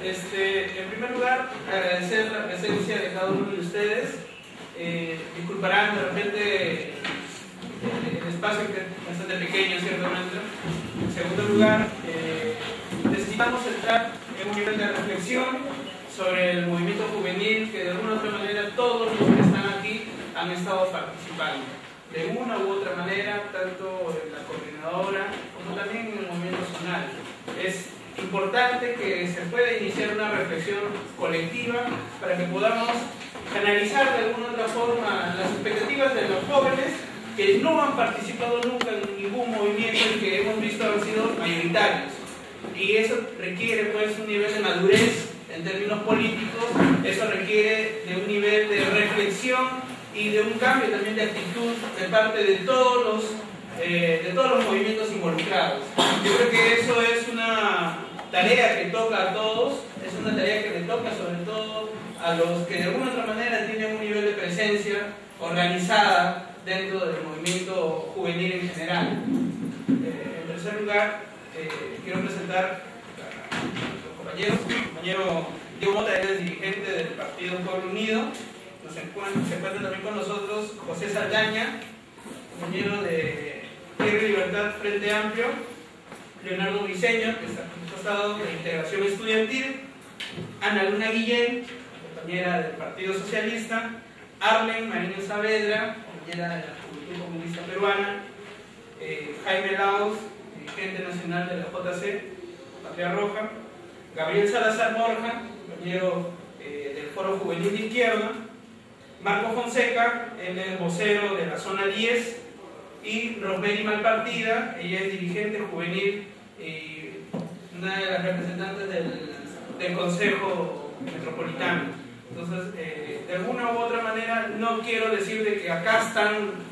En primer lugar, agradecer la presencia de cada uno de ustedes. Disculparán de repente el espacio que es bastante pequeño, ciertamente. En segundo lugar, necesitamos entrar en un nivel de reflexión sobre el movimiento juvenil que de alguna u otra manera todos los que están aquí han estado participando. De una u otra manera, tanto en la coordinadora como también en el movimiento zonal. Es importante que se pueda iniciar una reflexión colectiva para que podamos canalizar de alguna u otra forma las expectativas de los jóvenes que no han participado nunca en ningún movimiento y que hemos visto han sido mayoritarios. Y eso requiere pues un nivel de madurez en términos políticos, eso requiere de un nivel de reflexión y de un cambio también de actitud de parte de todos los movimientos involucrados. Yo creo que eso es una tarea que toca a todos, es una tarea que le toca sobre todo a los que de alguna otra manera tienen un nivel de presencia organizada dentro del movimiento juvenil en general. En tercer lugar, quiero presentar a nuestros compañeros. El compañero Diego Mota es dirigente del Partido Pueblo Unido. Se encuentra también con nosotros José Saldaña, compañero de Tierra y Libertad Frente Amplio, Leonardo Briceño, que está al costado de Integración Estudiantil, Ana Luna Guillén, compañera del Partido Socialista, Arlen Marínez Saavedra, compañera de la Juventud Comunista Peruana, Jaime Laos, dirigente nacional de la JC, Patria Roja, Gabriel Salazar Borja, compañero del Foro Juvenil de Izquierda, Marco Fonseca, él es vocero de la zona 10, y Rosemary Malpartida, ella es dirigente juvenil y una de las representantes del Consejo Metropolitano. Entonces, de alguna u otra manera, no quiero decir de que acá están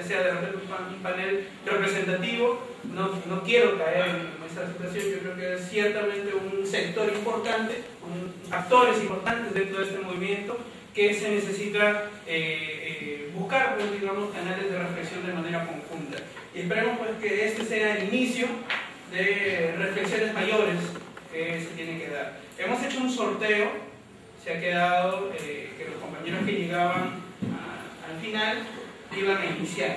sea de repente un panel representativo, no quiero caer en esta situación. Yo creo que es ciertamente un sector importante, actores importantes dentro de este movimiento que se necesita buscar, pues, digamos, canales de reflexión de manera conjunta. Y esperemos pues que este sea el inicio de reflexiones mayores que se tienen que dar. Hemos hecho un sorteo, se ha quedado que los compañeros que llegaban al final iban a iniciar.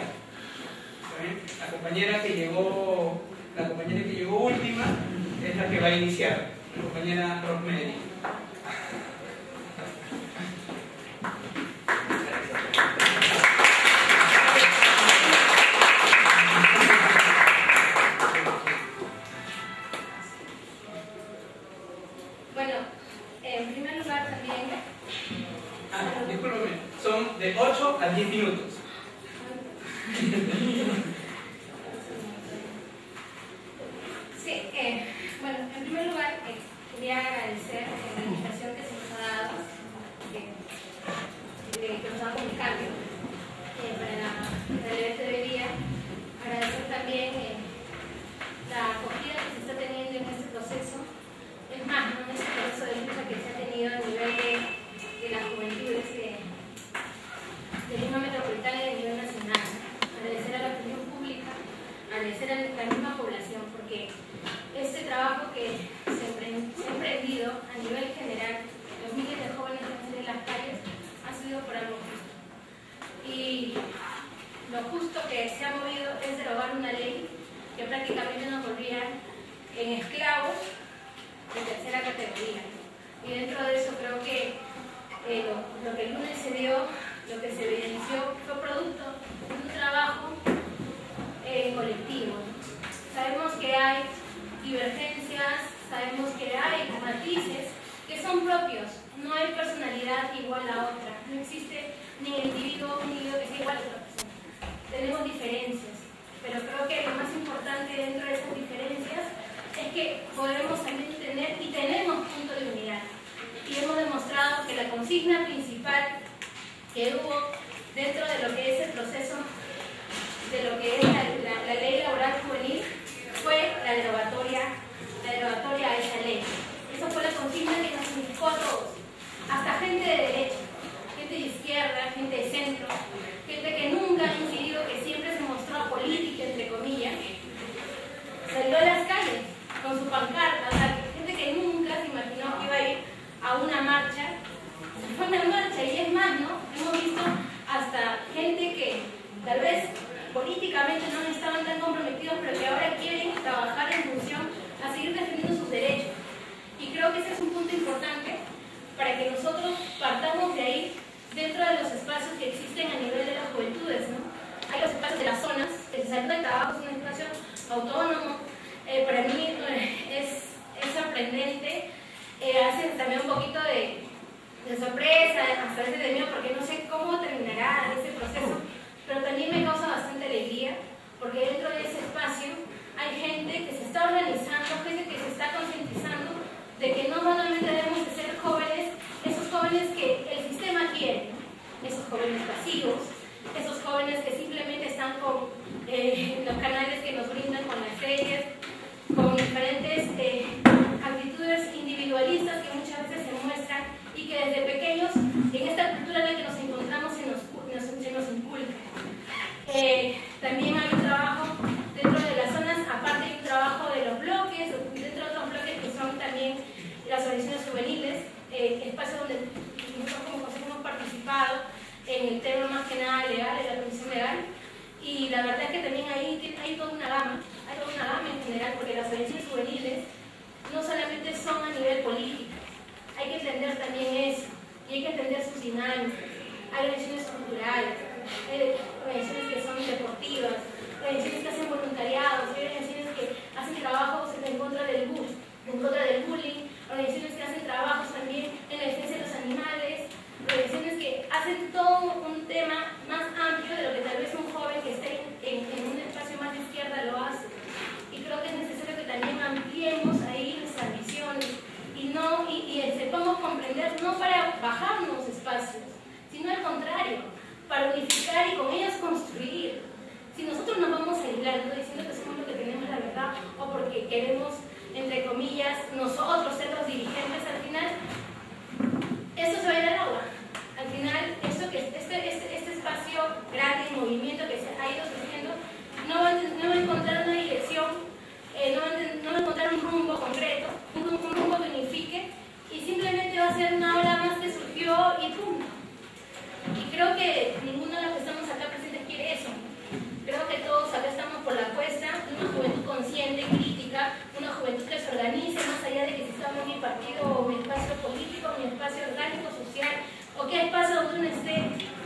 La compañera que llegó última es la que va a iniciar, la compañera Rosemary. Bueno, en primer lugar también... Discúlpame, son de 8 a 10 minutos. Sí, bueno, en primer lugar quería agradecer la invitación que se nos ha dado, que nos ha dado un cambio para el evento de hoy día. Agradecer también la acogida que se está teniendo en este proceso. Es más, ¿no? En este proceso de lucha que se ha tenido a nivel de las juventudes de Lima Metropolitana y de nivel nacional. Agradecer a la opinión pública, agradecer a la misma población, porque este trabajo que se ha emprendido a nivel general, los miles de jóvenes que han salido en las calles, ha sido por algo justo. Y lo justo que se ha movido es derogar una ley que prácticamente nos volvía en esclavos de tercera categoría. Y dentro de eso creo que lo que el lunes se dio, lo que se evidenció, fue producto de un trabajo colectivo. Sabemos que hay divergencias, sabemos que hay matices que son propios, no hay personalidad igual a otra, no existe ni el individuo que sea igual a otra persona. Tenemos diferencias, pero creo que lo más importante dentro de esas diferencias es que podemos también tener y tenemos punto de unidad. Y hemos demostrado que la consigna principal que hubo dentro de lo que es el proceso, de lo que es la ley laboral juvenil, fue la derogatoria a esa ley. Esa fue la consigna que nos unificó a todos, hasta gente de derecha, gente de izquierda, gente de centro, gente que nunca ha incidido, que siempre se mostró apolítica, entre comillas, salió a las calles con su pancarta, o sea, gente que centro de trabajo es un espacio autónomo. Para mí es sorprendente, hace también un poquito de sorpresa, hasta veces de miedo, porque no sé cómo terminará ese proceso, pero también me causa bastante alegría, porque dentro de ese espacio hay gente que se está organizando, gente que se está concientizando de que no solamente debemos de ser jóvenes, esos jóvenes que el sistema quiere, ¿no? Esos jóvenes pasivos, esos jóvenes que simplemente están con los canales que nos brindan, con las series, con diferentes actitudes individualistas que muchas veces se muestran y que desde pequeños, en esta cultura en la que nos encontramos, se nos inculca. También hay un trabajo dentro de las zonas, aparte hay un trabajo de los bloques, dentro de otros bloques que son también las organizaciones juveniles, espacios donde nosotros como consejo hemos participado en el tema más que nada legal, de la comisión legal, y la verdad es que también hay toda una gama en general, porque las organizaciones juveniles no solamente son a nivel político, hay que entender también eso, y hay que entender sus dinámicas. Hay organizaciones culturales, hay organizaciones que son deportivas, organizaciones que hacen voluntariados, hay organizaciones que hacen trabajos en contra del bullying, organizaciones que hacen trabajos también en la defensa de los animales, organizaciones que hacen todo un tema más amplio de lo que tal vez un joven que esté en un espacio más de izquierda lo hace. Y creo que es necesario que también ampliemos ahí nuestras visiones y sepamos comprender, no para bajarnos espacios, sino al contrario, para unificar y con ellos construir. Si nosotros nos vamos aislando diciendo que somos los que tenemos la verdad o porque queremos, entre comillas, nosotros ser los dirigentes, al final esto se va a ir al agua. Al final, este espacio grande y movimiento que se ha ido creciendo no va a encontrar una dirección, no va a encontrar un rumbo concreto, un rumbo que unifique, y simplemente va a ser una ola más que surgió y punto. Y creo que ninguno de los que estamos acá presentes quiere eso. Creo que todos acá estamos por la apuesta de una juventud consciente, crítica, una juventud que se organice más allá de que si estamos en mi partido o mi espacio político, mi espacio orgánico, social, o qué espacio donde uno esté.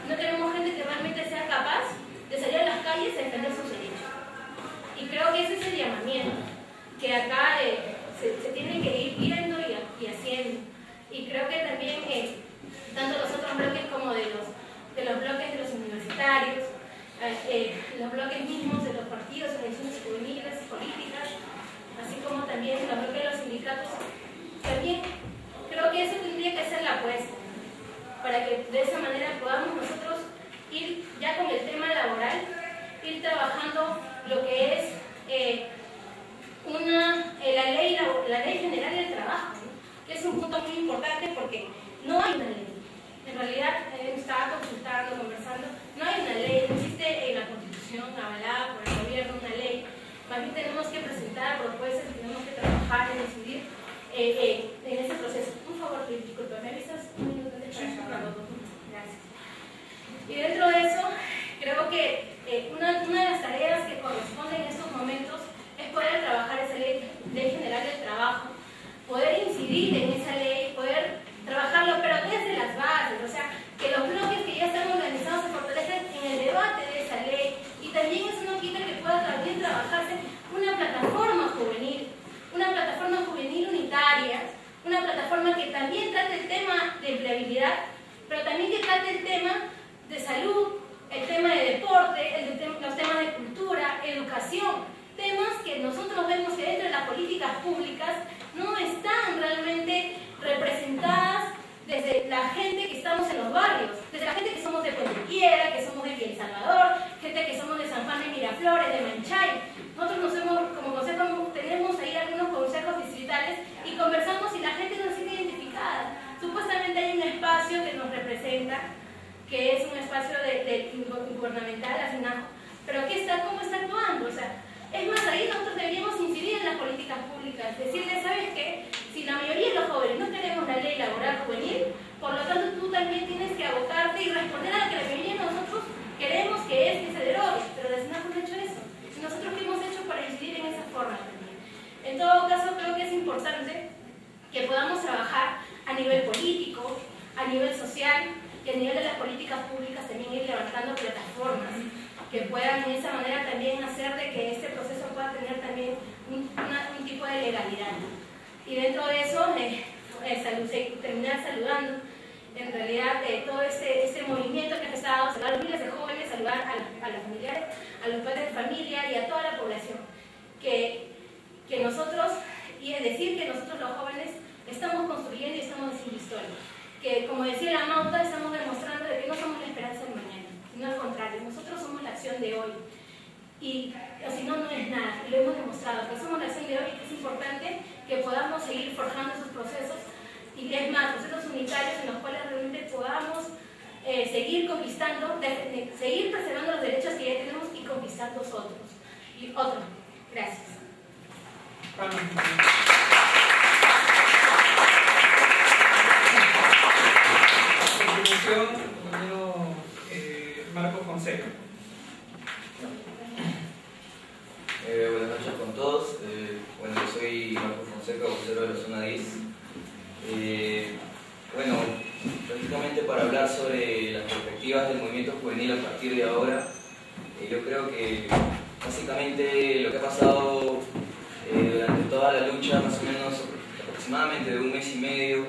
No queremos gente que realmente sea capaz de salir a las calles a defender sus derechos. Y creo que ese es el llamamiento, que acá se tiene que ir viendo y haciendo. Y creo que también, tanto los otros bloques como de los bloques de los universitarios, los bloques mismos de los partidos, organizaciones juveniles, políticas, así como también los bloques de los sindicatos, también creo que eso tendría que ser la apuesta, para que de esa manera podamos nosotros ir ya con el tema laboral, ir trabajando lo que es la ley general del trabajo, ¿no? Que es un punto muy importante porque no hay una ley. En realidad, estaba consultando, conversando, no hay una ley, no existe en la Constitución avalada por el gobierno una ley. Más bien tenemos que presentar propuestas y tenemos que trabajar y decidir en ese proceso. Por favor, disculpa, ¿me avisas un minuto antes para acabar? Gracias. Y dentro de eso, creo que una de las tareas que corresponden en estos momentos es poder trabajar esa ley general del trabajo, poder incidir en esa ley, poder trabajarlo, pero desde las bases, o sea, que los bloques que ya están organizados se fortalecen en el debate de esa ley, y también eso no quita que pueda también trabajarse una plataforma juvenil unitaria, una plataforma que también trate el tema de empleabilidad, pero también que trate el tema de salud, el tema de deporte, los temas de cultura, educación, temas que nosotros vemos que dentro de las políticas públicas no están realmente representadas desde la gente que estamos en los barrios, desde la gente que somos de Puente Piedra, que somos de El Salvador, gente que somos de San Juan de Miraflores, de Manchay. Nosotros como consejo tenemos ahí algunos consejos distritales y conversamos y la gente no se siente identificada. Supuestamente hay un espacio que nos representa, que es un espacio gubernamental, la FINAJO, pero ¿cómo está actuando? O sea, es más, ahí nosotros deberíamos incidir en las políticas públicas, decirle, ¿sabes qué? Si la mayoría de los jóvenes no queremos la ley laboral juvenil, por lo tanto tú también tienes que abocarte y responder a lo que la mayoría de nosotros queremos, que es que se derogue, pero la FINAJO no ha hecho eso. ¿Y nosotros qué hemos hecho para incidir en esa forma también? En todo caso, creo que es importante que podamos trabajar a nivel político, a nivel social, y a nivel de las políticas públicas también ir levantando plataformas que puedan de esa manera también hacer de que este proceso pueda tener también un tipo de legalidad. Y dentro de eso, terminar saludando en realidad todo este movimiento que ha empezado, saludar a los miles de jóvenes, saludar a los familiares, a los padres de familia y a toda la población. Que nosotros, y es decir que nosotros los jóvenes estamos construyendo y estamos haciendo historia. Que como decía la Mauta, estamos demostrando de que no somos la esperanza del mañana, sino al contrario, nosotros somos la acción de hoy. Y si no, no es nada, y lo hemos demostrado, que somos la acción de hoy y que es importante que podamos seguir forjando esos procesos, y es más, procesos unitarios en los cuales realmente podamos seguir conquistando, seguir preservando los derechos que ya tenemos y conquistando otros. Gracias. Continuación, compañero Marco Fonseca. Buenas noches con todos. Bueno, yo soy Marco Fonseca, vocero de la zona 10. Bueno, prácticamente para hablar sobre las perspectivas del movimiento juvenil a partir de ahora, yo creo que básicamente lo que ha pasado durante toda la lucha, más o menos aproximadamente de un mes y medio,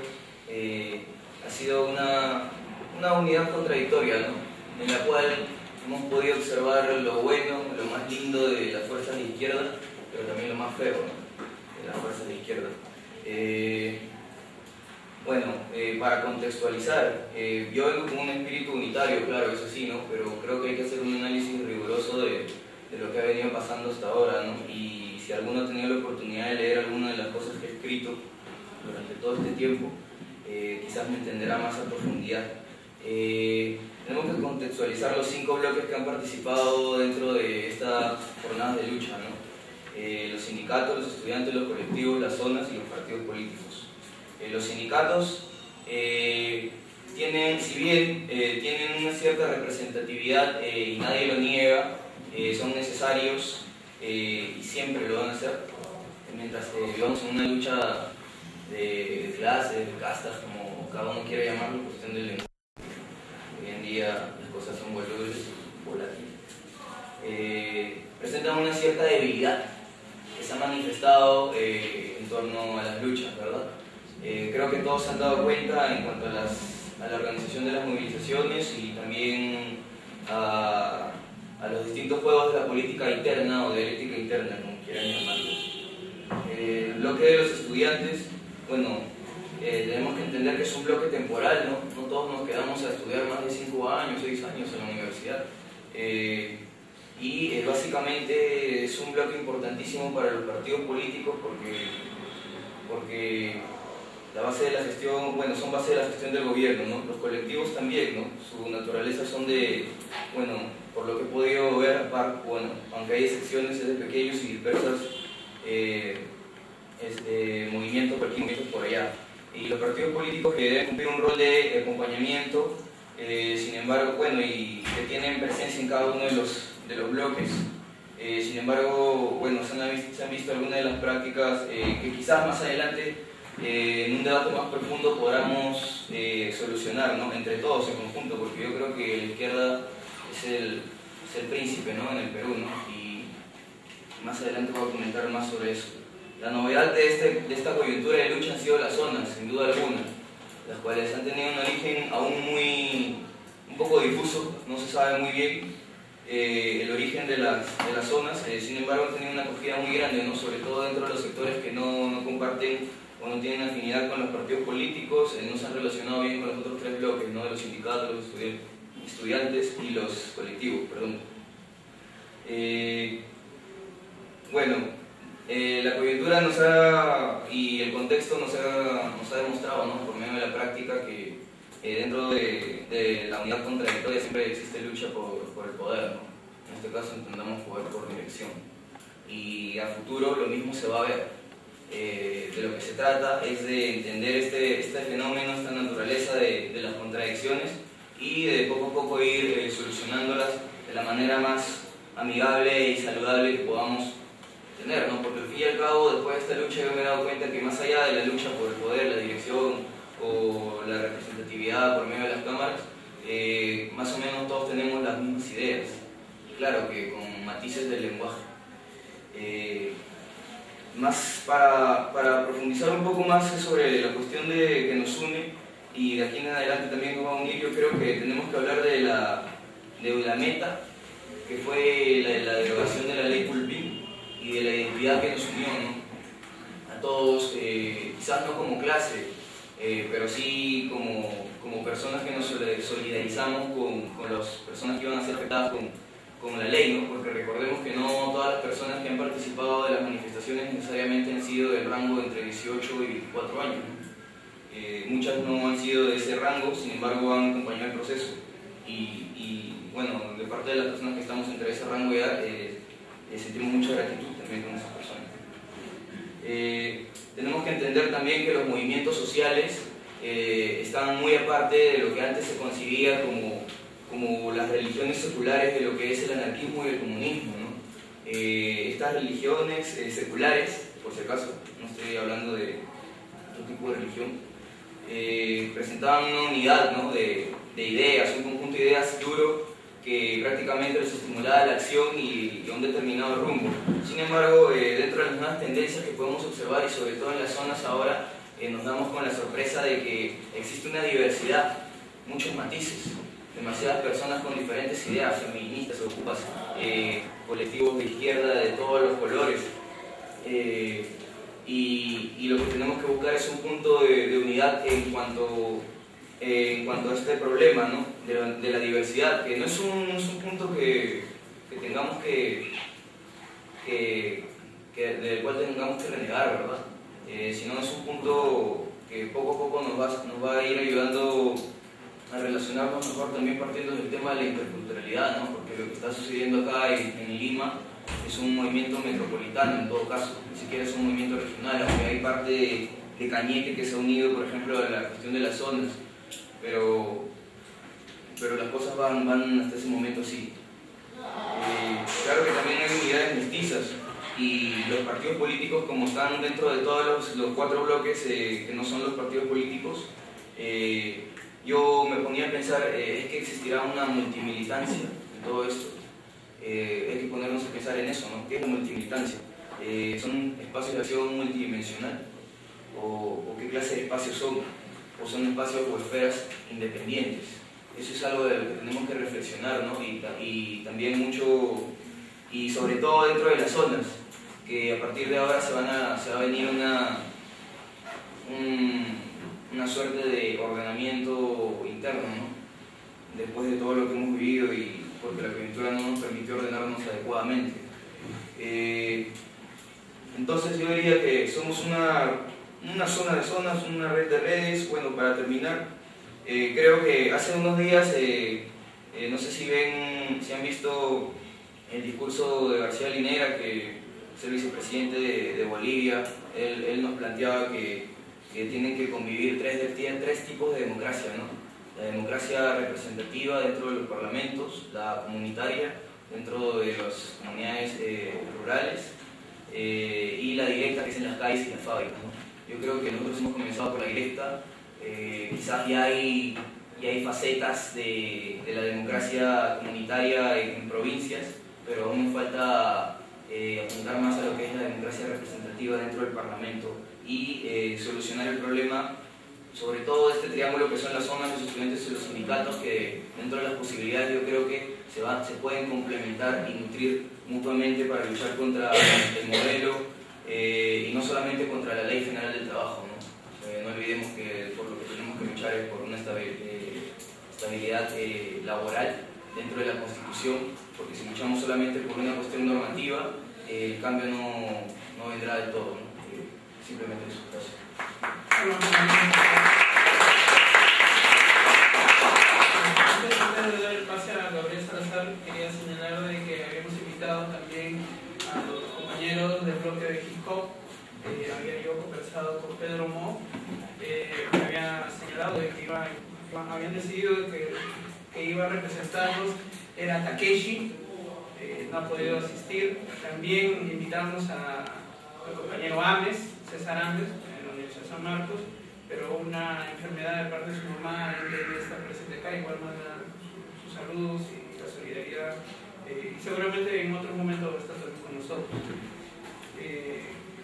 ha sido una unidad contradictoria, ¿no? En la cual hemos podido observar lo bueno, lo más lindo de las fuerzas de izquierda, pero también lo más feo, ¿no? De las fuerzas de izquierda. Bueno, para contextualizar, yo vengo con un espíritu unitario, claro, eso sí, ¿no? Pero creo que hay que hacer un análisis riguroso de lo que ha venido pasando hasta ahora, ¿no? Y si alguno ha tenido la oportunidad de leer alguna de las cosas que he escrito durante todo este tiempo, quizás me entenderá más a profundidad. Tenemos que contextualizar los 5 bloques que han participado dentro de estas jornadas de lucha, ¿no? Los sindicatos, los estudiantes, los colectivos, las zonas y los partidos políticos. Los sindicatos tienen, si bien tienen una cierta representatividad y nadie lo niega, son necesarios y siempre lo van a hacer, mientras vivamos en una lucha de clases, de castas, como cada uno quiere llamarlo, cuestión del lenguaje. Hoy en día las cosas son volátiles. Presentan una cierta debilidad que se ha manifestado en torno a las luchas, ¿verdad? Creo que todos se han dado cuenta en cuanto a la organización de las movilizaciones y también a los distintos juegos de la política interna o dialéctica interna, como quieran llamarlo. El bloque de los estudiantes, bueno, tenemos que entender que es un bloque temporal, ¿no? No todos nos quedamos a estudiar más de 5 años, 6 años en la universidad. Y básicamente es un bloque importantísimo para los partidos políticos porque la base de la gestión, bueno, son base de la gestión del gobierno, ¿no? Los colectivos también, ¿no? Su naturaleza son de, bueno, por lo que he podido ver, bueno, aunque hay excepciones, es de pequeños y dispersas movimientos por allá. Y los partidos políticos que deben cumplir un rol de acompañamiento, sin embargo, bueno, y que tienen presencia en cada uno de los bloques. Sin embargo, bueno, se han visto algunas de las prácticas que quizás más adelante en un debate más profundo podamos solucionar, ¿no? Entre todos en conjunto, porque yo creo que la izquierda es el príncipe, ¿no? En el Perú, ¿no? Y más adelante voy a comentar más sobre eso. La novedad de esta coyuntura de lucha han sido las zonas, sin duda alguna, las cuales han tenido un origen aún un poco difuso, no se sabe muy bien el origen de las zonas, sin embargo han tenido una acogida muy grande, ¿no? Sobre todo dentro de los sectores que no comparten o no tienen afinidad con los partidos políticos, no se han relacionado bien con los otros 3 bloques, ¿no? De los sindicatos, los estudiantes y los colectivos, perdón. Bueno, la coyuntura y el contexto nos ha demostrado, ¿no? Por medio de la práctica que dentro de la unidad contradictoria siempre existe lucha por el poder, ¿no? En este caso entendamos poder por dirección. Y a futuro lo mismo se va a ver. De lo que se trata es de entender este fenómeno, esta naturaleza de las contradicciones y de poco a poco ir solucionándolas de la manera más amigable y saludable que podamos tener, ¿no? Porque al fin y al cabo, después de esta lucha yo me he dado cuenta que más allá de la lucha por el poder, la dirección o la representatividad por medio de las cámaras, más o menos todos tenemos las mismas ideas. claro que con matices del lenguaje. Más para profundizar un poco más sobre la cuestión que nos une, y de aquí en adelante también nos va a unir, yo creo que tenemos que hablar de la meta, que fue la derogación de la ley Pulpín y de la identidad que nos unió, ¿no? A todos, quizás no como clase, pero sí como personas que nos solidarizamos con las personas que iban a ser afectadas con la ley, ¿no? Porque recordemos que no todas las personas que han participado de las manifestaciones necesariamente han sido del rango de entre 18 y 24 años, ¿no? Muchas no han sido de ese rango, sin embargo han acompañado el proceso. Y bueno, de parte de las personas que estamos entre ese rango de edad, sentimos mucha gratitud también con esas personas. Tenemos que entender también que los movimientos sociales están muy aparte de lo que antes se concebía como las religiones seculares de lo que es el anarquismo y el comunismo, ¿no? Estas religiones seculares, por si acaso, no estoy hablando de otro tipo de religión, presentaban una unidad, ¿no? de ideas, un conjunto de ideas duro que prácticamente les estimulaba la acción y a un determinado rumbo. Sin embargo, dentro de las nuevas tendencias que podemos observar, y sobre todo en las zonas ahora, nos damos con la sorpresa de que existe una diversidad, muchos matices, demasiadas personas con diferentes ideas, feministas, ocupas, colectivos de izquierda de todos los colores, y lo que tenemos que buscar es un punto de unidad en cuanto a este problema, ¿no? de la diversidad, que no es un punto que tengamos del cual tengamos que renegar, ¿verdad? Sino es un punto que poco a poco nos va a ir ayudando a relacionarnos mejor, también partiendo del tema de la interculturalidad, ¿no? Porque lo que está sucediendo acá en Lima es un movimiento metropolitano en todo caso, ni siquiera es un movimiento regional, aunque hay parte de Cañete que se ha unido, por ejemplo, a la cuestión de las zonas, pero las cosas van hasta ese momento así. Claro que también hay unidades mestizas, y los partidos políticos, como están dentro de todos los 4 bloques que no son los partidos políticos, yo me ponía a pensar, es que existirá una multimilitancia en todo esto. Hay que ponernos a pensar en eso, ¿no? ¿Qué es la multimilitancia? ¿Son espacios de acción multidimensional? ¿O qué clase de espacios son? ¿O son espacios o esferas independientes? Eso es algo de lo que tenemos que reflexionar, ¿no? Y también mucho, y sobre todo dentro de las zonas, que a partir de ahora se va a venir una suerte de ordenamiento interno, ¿no? Después de todo lo que hemos vivido, y porque la coyuntura no nos permitió ordenarnos adecuadamente. Entonces yo diría que somos una zona de zonas, una red de redes. Bueno, para terminar, creo que hace unos días, no sé si han visto el discurso de García Linera, que es el vicepresidente de Bolivia. Él nos planteaba que tienen que convivir tres tipos de democracia, ¿no? La democracia representativa dentro de los parlamentos, la comunitaria dentro de las comunidades rurales, y la directa, que es en las calles y las fábricas, ¿no? Yo creo que nosotros hemos comenzado por la directa. Quizás ya hay facetas de la democracia comunitaria en provincias, pero aún nos falta apuntar más a lo que es la democracia representativa dentro del Parlamento y solucionar el problema, sobre todo este triángulo que son las zonas, los estudiantes y los sindicatos, que dentro de las posibilidades yo creo que se pueden complementar y nutrir mutuamente para luchar contra el modelo, y no solamente contra la Ley General del Trabajo, ¿no? No olvidemos que por lo que tenemos que luchar es por una estabilidad laboral dentro de la Constitución, porque si luchamos solamente por una cuestión normativa, el cambio no vendrá del todo, ¿no? Simplemente eso. Gracias. Antes de dar el pase a Gabriel Salazar, quería señalar de que habíamos invitado también a los compañeros del bloque de hip hop. Había yo conversado con Pedro Mo, me había señalado de que habían decidido que iba a representarlos, era Takeshi, no ha podido asistir. También invitamos al compañero César Ames, en la Universidad San Marcos, pero una enfermedad de parte de su mamá, él está presente acá, igual manda sus saludos y la solidaridad y seguramente en otro momento va a estar también con nosotros.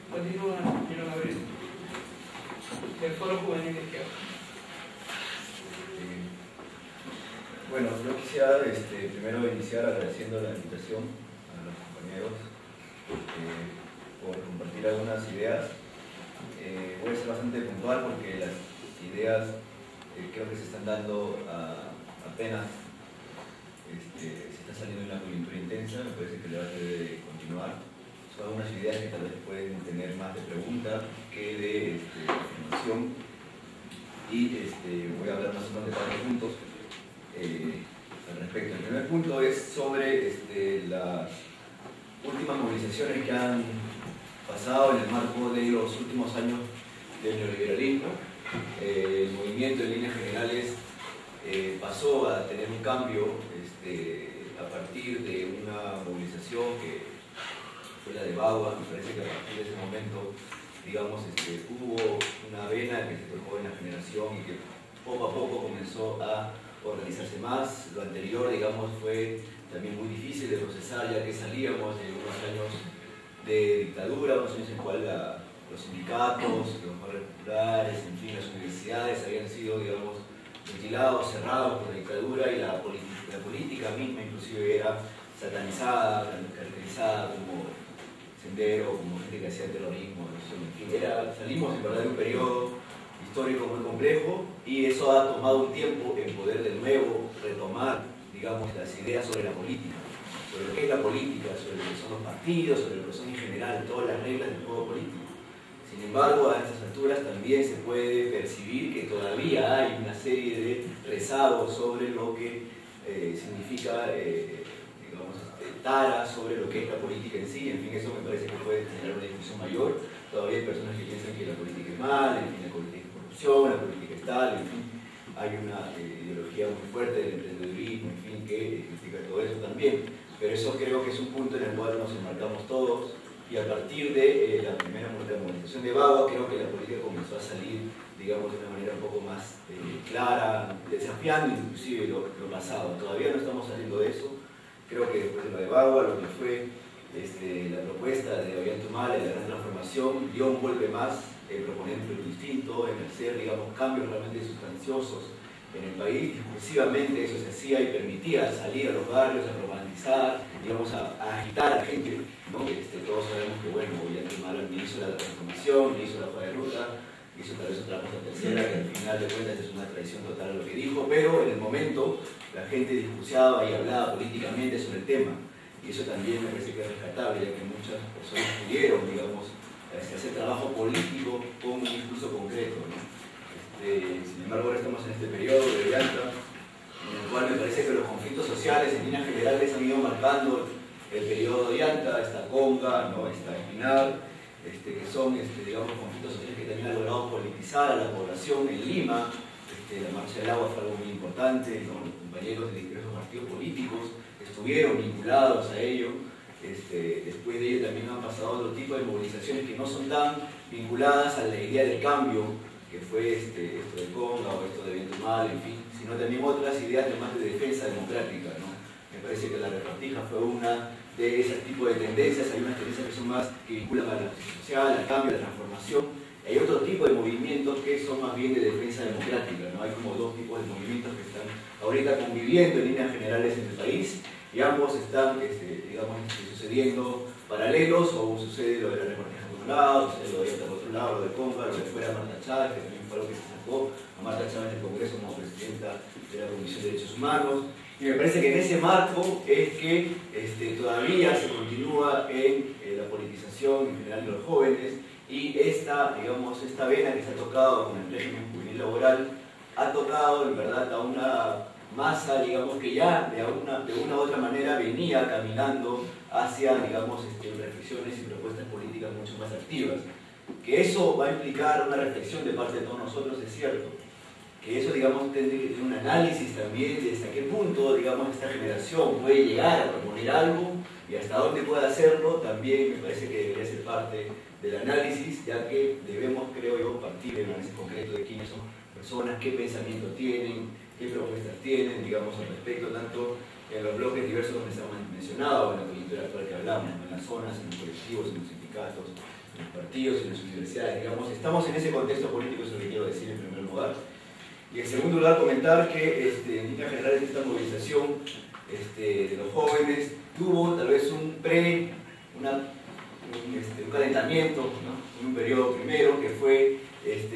Continúa, señor Gabriel, del Foro Juvenil de Izquierda. Bueno, yo quisiera primero iniciar agradeciendo la invitación a los compañeros por compartir algunas ideas. Voy a ser bastante puntual porque las ideas creo que se están dando apenas se está saliendo de una coyuntura intensa. Me parece que el debate debe continuar. Son algunas ideas que tal vez pueden tener más de pregunta que de afirmación, y voy a hablar más o menos de varios puntos al respecto. El primer punto es sobre las últimas movilizaciones que han pasado en el marco de los últimos años del neoliberalismo. El movimiento en líneas generales pasó a tener un cambio a partir de una movilización que fue la de Bagua. Me parece que a partir de ese momento, digamos, hubo una vena que se tocó en la generación y que poco a poco comenzó a organizarse más. Lo anterior, digamos, fue también muy difícil de procesar, ya que salíamos de unos años de dictadura, unos años en cual los sindicatos, los barrios populares, en fin, las universidades habían sido, digamos, mutilados, cerrados por la dictadura, y la política misma inclusive era satanizada, caracterizada como sendero, como gente que hacía terrorismo, en fin, salimos en verdad de un periodo histórico muy complejo, y eso ha tomado un tiempo en poder de nuevo retomar, digamos, las ideas sobre la política, sobre lo que es la política, sobre lo que son los partidos, sobre lo que son en general todas las reglas del juego político. Sin embargo, a estas alturas también se puede percibir que todavía hay una serie de rezagos sobre lo que significa, digamos, taras sobre lo que es la política en sí. En fin, eso me parece que puede generar una discusión mayor. Todavía hay personas que piensan que la política es mala, en fin, la política es corrupción, la política es tal, en fin. Hay una ideología muy fuerte del emprendedurismo, en fin, que critica todo eso también. Pero eso creo que es un punto en el cual nos enmarcamos todos, y a partir de la primera movilización de Bagua, creo que la política comenzó a salir, digamos, de una manera un poco más clara, desafiando inclusive lo pasado. Todavía no estamos saliendo de eso. Creo que después de lo de Bagua, lo que fue la propuesta de Ollanta de la gran transformación, dio un golpe más proponiendo lo distinto, en hacer, digamos, cambios realmente sustanciosos en el país. Discursivamente eso se hacía y permitía salir a los barrios, a romantizar, digamos, a agitar a la gente, ¿no? Todos sabemos que, bueno, Ollanta hizo la transformación, hizo la hoja de ruta, hizo tal vez otra cosa tercera, que al final de cuentas es una traición total a lo que dijo, pero en el momento la gente discursaba y hablaba políticamente sobre el tema, y eso también me parece que es rescatable, ya que muchas personas pudieron, digamos, hacer trabajo político con un discurso concreto, ¿no? Sin embargo, ahora estamos en este periodo de Ollanta, en el cual me parece que los conflictos sociales en líneas generales han ido marcando el periodo de Ollanta, esta Conga, ¿no? Esta Espinar, que son, digamos, conflictos sociales que también han logrado politizar a la población. En Lima, la marcha del agua fue algo muy importante, ¿no? Los compañeros de diversos partidos políticos estuvieron vinculados a ello. Después de ello también han pasado otro tipo de movilizaciones que no son tan vinculadas a la idea del cambio, que fue esto de Conga o esto de Vientumal, en fin, sino también otras ideas más de defensa democrática, ¿no? Me parece que la repartija fue una de ese tipo de tendencias. Hay unas tendencias que son más que vinculan a la justicia social, al cambio, a la transformación. Hay otro tipo de movimientos que son más bien de defensa democrática, ¿no? Hay como dos tipos de movimientos que están ahorita conviviendo en líneas generales en el país, y ambos están, digamos, sucediendo paralelos, o sucede lo de la repartija por un lado, sucede lo de Ollanta por otro lado, lo de Conga, lo de fuera Marta Chávez, que también fue algo que se sacó a Marta Chávez del Congreso como presidenta de la Comisión de Derechos Humanos. Y me parece que en ese marco es que todavía se continúa en la politización en general de los jóvenes, y digamos, esta vena que se ha tocado con el régimen juvenil laboral ha tocado en verdad a una masa, digamos, que ya de una u otra manera venía caminando hacia, digamos, reflexiones y propuestas políticas mucho más activas. Que eso va a implicar una reflexión de parte de todos nosotros, es cierto. Que eso, digamos, tendría que tener un análisis también de hasta qué punto, digamos, esta generación puede llegar a proponer algo, y hasta dónde puede hacerlo, también me parece que debería ser parte del análisis, ya que debemos, creo yo, partir del análisis concreto de quiénes son personas, qué pensamiento tienen, qué propuestas tienen, digamos, al respecto, tanto en los bloques diversos donde se han mencionado, en la coyuntura actual que hablamos, en las zonas, en los colectivos, en los sindicatos, en los partidos, en las universidades, digamos, estamos en ese contexto político, eso es lo que quiero decir en primer lugar. Y en segundo lugar, comentar que en líneas generales esta movilización de los jóvenes tuvo tal vez un calentamiento, ¿no? Un periodo primero que fue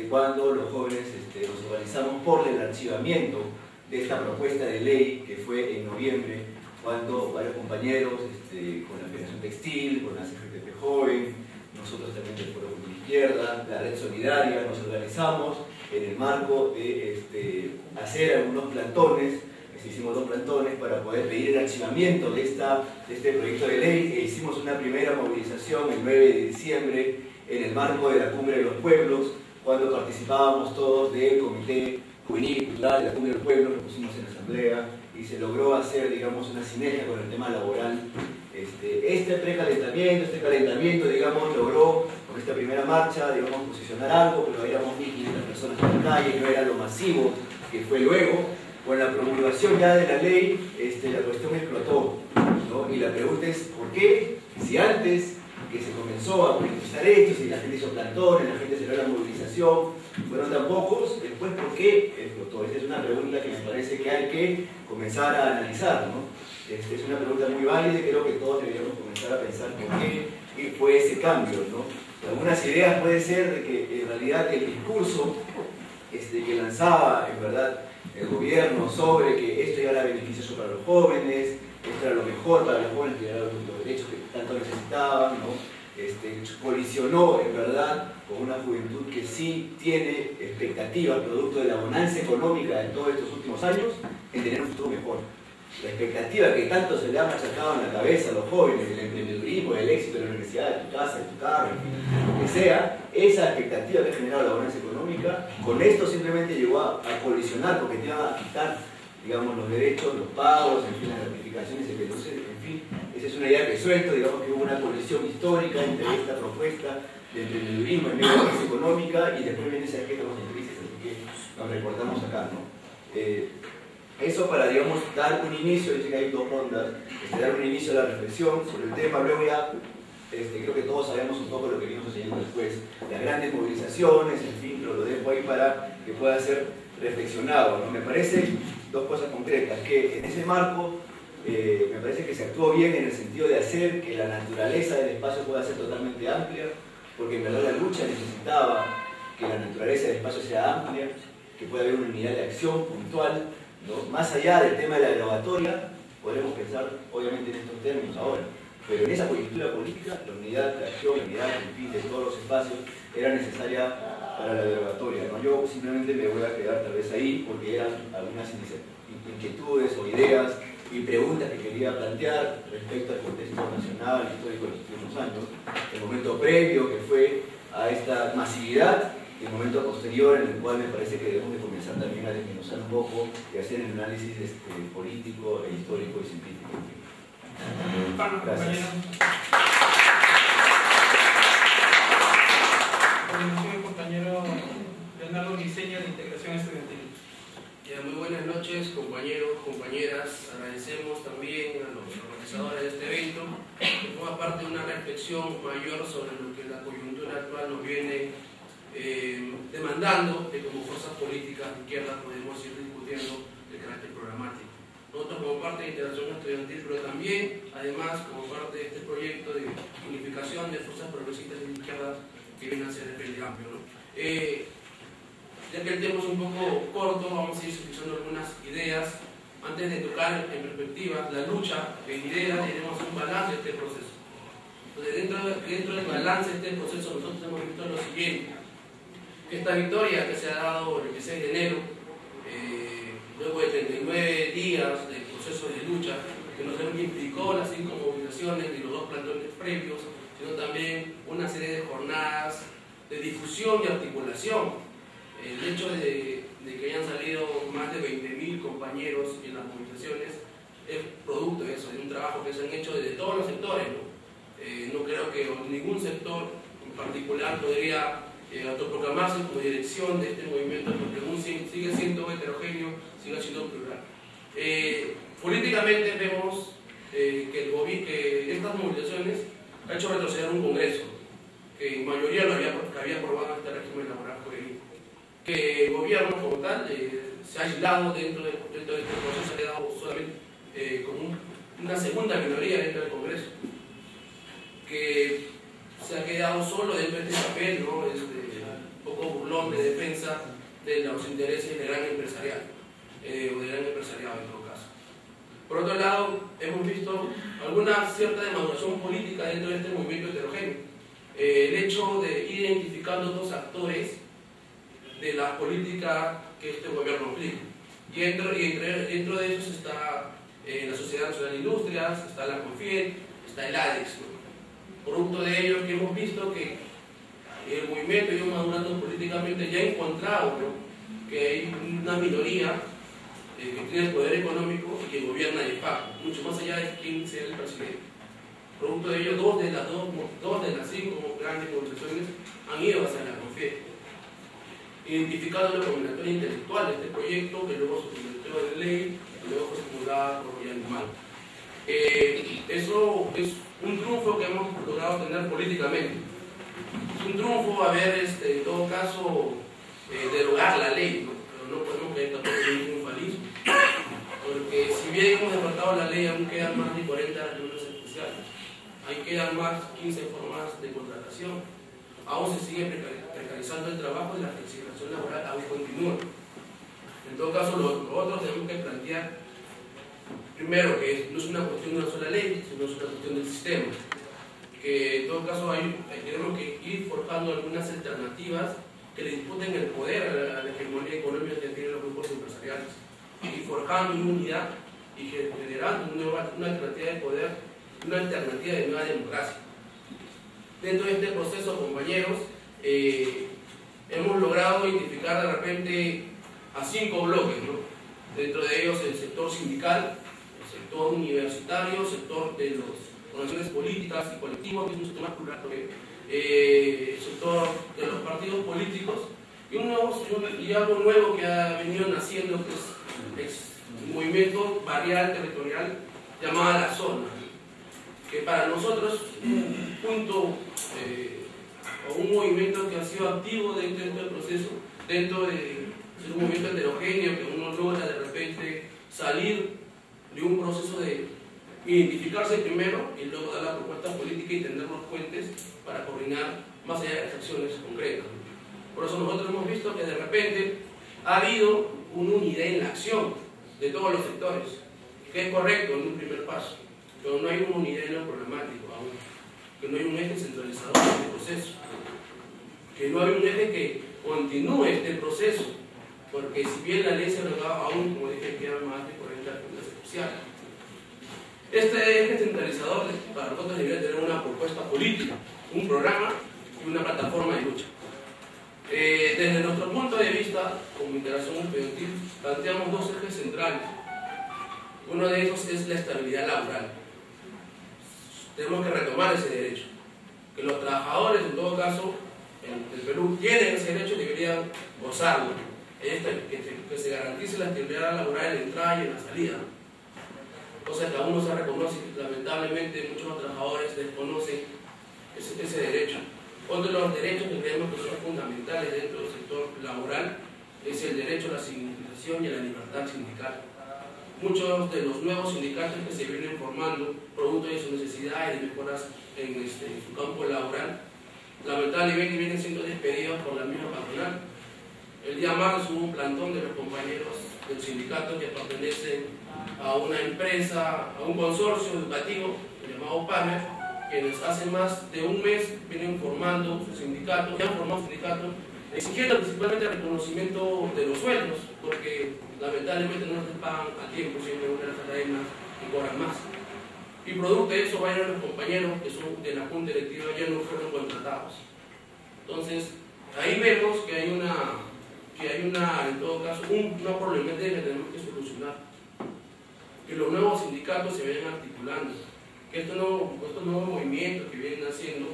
cuando los jóvenes nos organizamos por el archivamiento de esta propuesta de ley que fue en noviembre, cuando varios compañeros con la Federación Textil, con la CGTP Joven, nosotros también del Foro de Izquierda, la Red Solidaria, nos organizamos en el marco de hacer algunos plantones. Hicimos 2 plantones para poder pedir el archivamiento de este proyecto de ley e hicimos una primera movilización el 9 de diciembre en el marco de la Cumbre de los Pueblos, cuando participábamos todos del Comité Juvenil y Cultural de la Cumbre de los Pueblos, lo pusimos en la asamblea y se logró hacer, digamos, una sinergia con el tema laboral. Este precalentamiento, este calentamiento, digamos, logró con esta primera marcha, digamos, posicionar algo, pero éramos 1.500 personas en la calle, no era lo masivo que fue luego. Con la promulgación ya de la ley, la cuestión explotó, ¿no? Y la pregunta es, ¿por qué? Si antes que se comenzó a politizar esto, si la gente hizo plantones, la gente aceleró la movilización, fueron tan pocos, después ¿por qué explotó? Esa es una pregunta que me parece que hay que comenzar a analizar, ¿no? Es una pregunta muy válida y creo que todos deberíamos comenzar a pensar por qué fue ese cambio, ¿no? Algunas ideas puede ser de que en realidad el discurso que lanzaba, en verdad, el gobierno sobre que esto ya era beneficioso para los jóvenes, esto era lo mejor para los jóvenes, que eran los derechos que tanto necesitaban, ¿no? Colisionó, en verdad, con una juventud que sí tiene expectativas, producto de la bonanza económica de todos estos últimos años, en tener un futuro mejor. La expectativa que tanto se le ha machacado en la cabeza a los jóvenes, el emprendedurismo, el éxito de la universidad, de tu casa, de tu carro, lo que sea, esa expectativa que ha generado la bonanza económica, con esto simplemente llegó a colisionar, porque te iban a quitar, digamos, los derechos, los pagos, en fin, las gratificaciones, en fin, esa es una idea que suelto, digamos que hubo una colisión histórica entre esta propuesta de emprendedurismo en medio de la crisis económica y después viene esa que estamos en crisis, así que nos recordamos acá, ¿no? Eso para, digamos, dar un inicio, dice que hay 2 rondas, dar un inicio a la reflexión sobre el tema. Luego ya creo que todos sabemos un poco lo que vimos haciendo después, las grandes movilizaciones, en fin, lo dejo ahí para que pueda ser reflexionado, ¿no? Me parece 2 cosas concretas, que en ese marco me parece que se actuó bien en el sentido de hacer que la naturaleza del espacio pueda ser totalmente amplia, porque en verdad la lucha necesitaba que la naturaleza del espacio sea amplia, que pueda haber una unidad de acción puntual, ¿no? Más allá del tema de la derogatoria, podremos pensar obviamente en estos términos ahora, pero en esa coyuntura política, la unidad de acción, la unidad, en fin, de todos los espacios era necesaria para la derogatoria, ¿no? Yo simplemente me voy a quedar tal vez ahí, porque eran algunas inquietudes o ideas y preguntas que quería plantear respecto al contexto nacional, histórico de los últimos años, el momento previo que fue a esta masividad, y el momento posterior en el cual me parece que debemos de comenzar también a desmenuzar un poco y hacer el análisis político, histórico y científico. Gracias. Compañero Leonardo Briceño, de Integración Estudiantil. Muy buenas noches, compañeros, compañeras. Agradecemos también a los organizadores de este evento que forma parte de una reflexión mayor sobre lo que la coyuntura actual nos viene demandando, que como fuerzas políticas de izquierda podemos ir discutiendo de carácter programático. Nosotros como parte de Integración Estudiantil, pero también, además, como parte de este proyecto de unificación de fuerzas progresistas de izquierda que viene a ser el Frente Amplio, ¿no? Ya que el tema es un poco corto, vamos a ir utilizando algunas ideas antes de tocar en perspectiva la lucha venidera. Tenemos un balance de este proceso. Entonces, dentro del balance de este proceso, nosotros hemos visto lo siguiente: que esta victoria que se ha dado el 16 de enero, luego de 39 días de proceso de lucha, que no solamente implicó las 5 movilizaciones y los 2 plantones previos, sino también una serie de jornadas de difusión y articulación. El hecho de que hayan salido más de 20.000 compañeros en las movilizaciones es producto de eso, de un trabajo que se han hecho desde todos los sectores, ¿no? No creo que ningún sector en particular podría autoproclamarse como dirección de este movimiento, porque aún sigue siendo heterogéneo, sigue siendo plural. Políticamente vemos que estas movilizaciones ha hecho retroceder un Congreso que en mayoría lo había aprobado este régimen laboral jurídico, que el gobierno como tal se ha aislado dentro de este proceso, ha quedado solamente como una segunda minoría dentro del Congreso, que se ha quedado solo dentro de este papel, ¿no? Un poco burlón de defensa de los intereses del gran empresarial, o del gran empresariado en todo caso. Por otro lado, hemos visto alguna cierta demaduración política dentro de este movimiento heterogéneo. El hecho de ir identificando dos actores de la política que este gobierno aplica. Y dentro de esos está la Sociedad Nacional de Industrias, está la CONFIED, está el ADEX, ¿no? Producto de ello que hemos visto que el movimiento ido madurando políticamente ya ha encontrado, ¿no?, que hay una minoría que tiene el poder económico y que gobierna de facto, mucho más allá de quién sea el presidente. Producto de ello, dos de las 5 grandes movilizaciones han ido hacia la CONFIED, identificando la combinatoria intelectual de este proyecto, que luego se convirtió en ley y luego fue formulada por vía animal. Eso es un triunfo que hemos logrado tener políticamente. Es un triunfo haber, en todo caso, derogar la ley, ¿no? Pero no podemos caer tampoco en un triunfalismo, porque si bien hemos derrotado la ley, aún quedan más de 40 reuniones especiales, ahí quedan más 15 formas de contratación, aún se sigue precarizando el trabajo y la flexibilización laboral aún continúa. En todo caso, nosotros tenemos que plantear primero que no es una cuestión de una sola ley, sino es una cuestión del sistema, que en todo caso tenemos que ir forjando algunas alternativas que le disputen el poder a la hegemonía económica que tienen los grupos empresariales, y forjando una unidad y generando una alternativa de poder, una alternativa de nueva democracia. Dentro de este proceso, compañeros, hemos logrado identificar de repente a 5 bloques, ¿no? Dentro de ellos el sector sindical, el sector universitario, el sector de las organizaciones políticas y colectivos, que es un sector más plural, el sector de los partidos políticos, y algo nuevo que ha venido naciendo, que es un movimiento barrial territorial llamado La Zona, que para nosotros es un punto o un movimiento que ha sido activo dentro del proceso, dentro de un movimiento heterogéneo, que uno logra de repente salir de un proceso de identificarse primero y luego dar la propuesta política y tender los puentes para coordinar más allá de las acciones concretas. Por eso nosotros hemos visto que de repente ha habido una unidad en la acción de todos los sectores, que es correcto en un primer paso, pero no hay una unidad en lo problemático aún, que no hay un eje centralizador en este proceso, que no hay un eje que continúe este proceso, porque si bien la ley se regaba aún, como dije, quedan más de 40 juntas especiales. Este eje centralizador para nosotros debería tener una propuesta política, un programa y una plataforma de lucha. Desde nuestro punto de vista, como Integración Estudiantil, planteamos 2 ejes centrales. Uno de ellos es la estabilidad laboral. Tenemos que retomar ese derecho. Que los trabajadores, en todo caso, en el Perú, tienen ese derecho y deberían gozarlo. Que se garantice la estabilidad laboral en la entrada y en la salida. Cosa que aún no se reconoce, lamentablemente muchos trabajadores desconocen ese derecho. Otro de los derechos que creemos que son fundamentales dentro del sector laboral es el derecho a la sindicalización y a la libertad sindical. Muchos de los nuevos sindicatos que se vienen formando, producto de sus necesidades y mejoras en su campo laboral, lamentablemente vienen siendo despedidos por la misma patronal. El día martes hubo un plantón de los compañeros del sindicato que pertenecen a una empresa, a un consorcio educativo llamado PAMER, quienes hace más de un mes vienen formando su sindicato, ya han formado su sindicato, exigiendo principalmente el reconocimiento de los sueldos, porque lamentablemente no les pagan a tiempo, siempre una de las cadenas y cobran más. Y producto de eso, varios de los compañeros que son de la junta directiva ya no fueron contratados. Entonces, ahí vemos que hay en todo caso, una problemática que tenemos que solucionar. Que los nuevos sindicatos se vayan articulando, que estos nuevos movimientos que vienen haciendo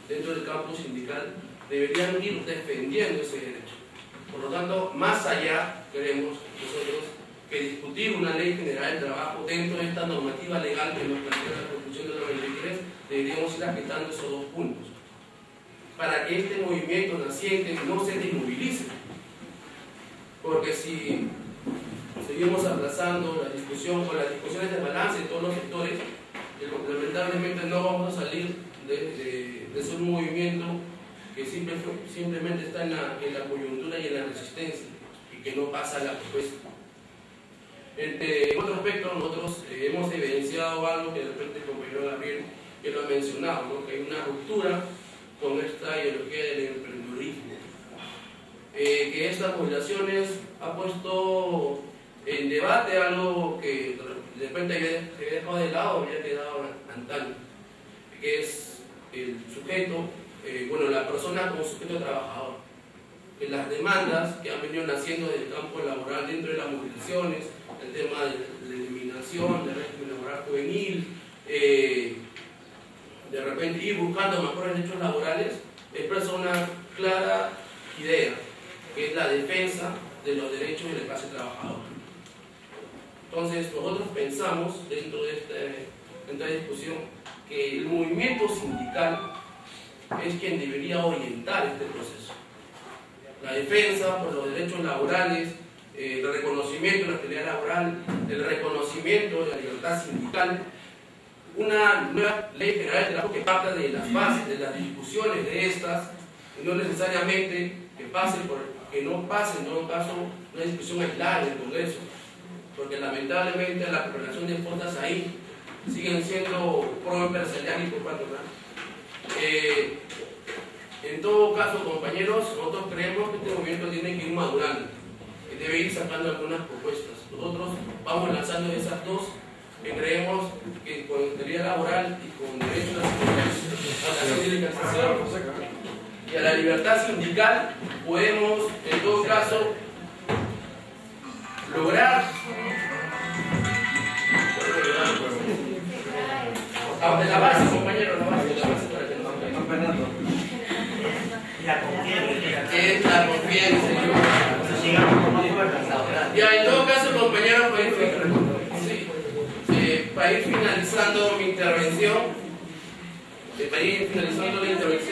dentro del campo sindical deberían ir defendiendo ese derecho. Por lo tanto, más allá, queremos nosotros que discutir discutir una ley general del trabajo dentro de esta normativa legal que nos plantea la Constitución del 93, deberíamos ir aspetando esos dos puntos, para que este movimiento naciente no se desmovilice. Porque si seguimos aplazando la discusión con las discusiones de balance en todos los sectores, lamentablemente no vamos a salir de ese movimiento que simplemente está en la coyuntura y en la resistencia y que no pasa a la propuesta. En otro aspecto, nosotros hemos evidenciado algo que de repente el compañero Gabriel que lo ha mencionado, ¿no? Que hay una ruptura con esta ideología del emprendedurismo, que estas poblaciones ha puesto en debate algo que de repente se había dejado de lado, había quedado antaño, que es el sujeto, la persona como sujeto trabajador, que las demandas que han venido naciendo del campo laboral dentro de las movilizaciones, el tema de la eliminación del régimen laboral juvenil, de repente ir buscando mejores derechos laborales, expresa una clara idea, que es la defensa de los derechos de la clase trabajadora. Entonces, nosotros pensamos, dentro de esta discusión, que el movimiento sindical es quien debería orientar este proceso. La defensa por los derechos laborales, el reconocimiento de la actividad laboral, el reconocimiento de la libertad sindical, una nueva ley general de trabajo que parta de las bases, de las discusiones de estas, y no necesariamente que no pase en todo caso una discusión aislada en el Congreso, porque lamentablemente la correlación de fuerzas ahí siguen siendo pro-empresarial y pro-patronal. En todo caso, compañeros, nosotros creemos que este movimiento tiene que ir madurando, que debe ir sacando algunas propuestas. Nosotros vamos lanzando esas dos, que creemos que con integridad laboral y con derecho a la sindicalización y a la libertad sindical podemos, en todo caso, lograr la base, compañero, la base para que nos que es la confianza. Ya, en todo caso, compañero, para ir finalizando mi intervención,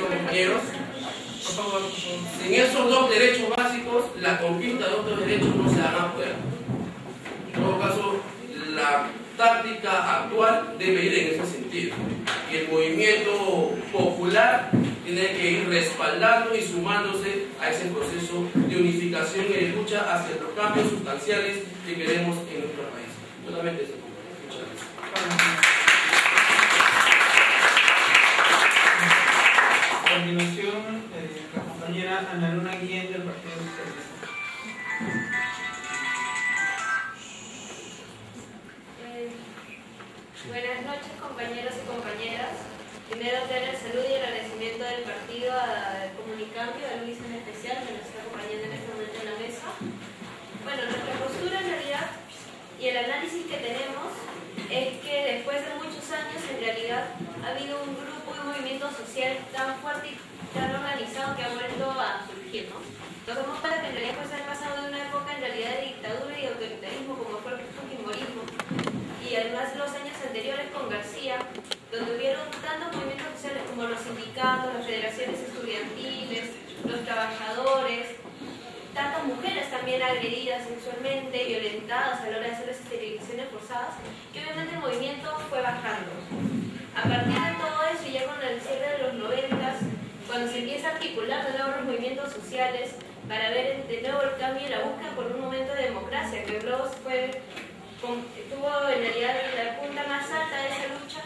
compañeros, sin esos dos derechos básicos, la conquista de otros derechos no se van a poder. En todo caso, la táctica actual debe ir en ese sentido. Y el movimiento popular tiene que ir respaldando y sumándose a ese proceso de unificación y de lucha hacia los cambios sustanciales que queremos en nuestro país. Solamente eso. Muchas gracias. A continuación, la compañera Ana Luna Guillén del Partido Socialista. Buenas noches, compañeros y compañeras. Primero, dar el saludo y el agradecimiento del partido a Comunicambio, a Luis en especial, que nos está acompañando en este momento en la mesa. Bueno, nuestra postura en realidad y el análisis que tenemos es que después de muchos años, en realidad, ha habido un grupo y un movimiento social tan fuerte y tan organizado que ha vuelto a surgir, ¿no? Nos damos cuenta que en realidad pues han pasado de una época en realidad de dictadura y de autoritarismo como fue el fujimorismo, y además los años anteriores con García, donde hubieron tantos movimientos sociales como los sindicatos, las federaciones estudiantiles, los trabajadores, tantas mujeres también agredidas sexualmente, violentadas a la hora de hacer las esterilizaciones forzadas, que obviamente el movimiento fue bajando. A partir de todo eso, y ya con el cierre de los 90, cuando se empieza a articular de nuevo los movimientos sociales para ver de nuevo el cambio y la búsqueda por un momento de democracia, que luego tuvo en realidad la punta más alta de esa lucha,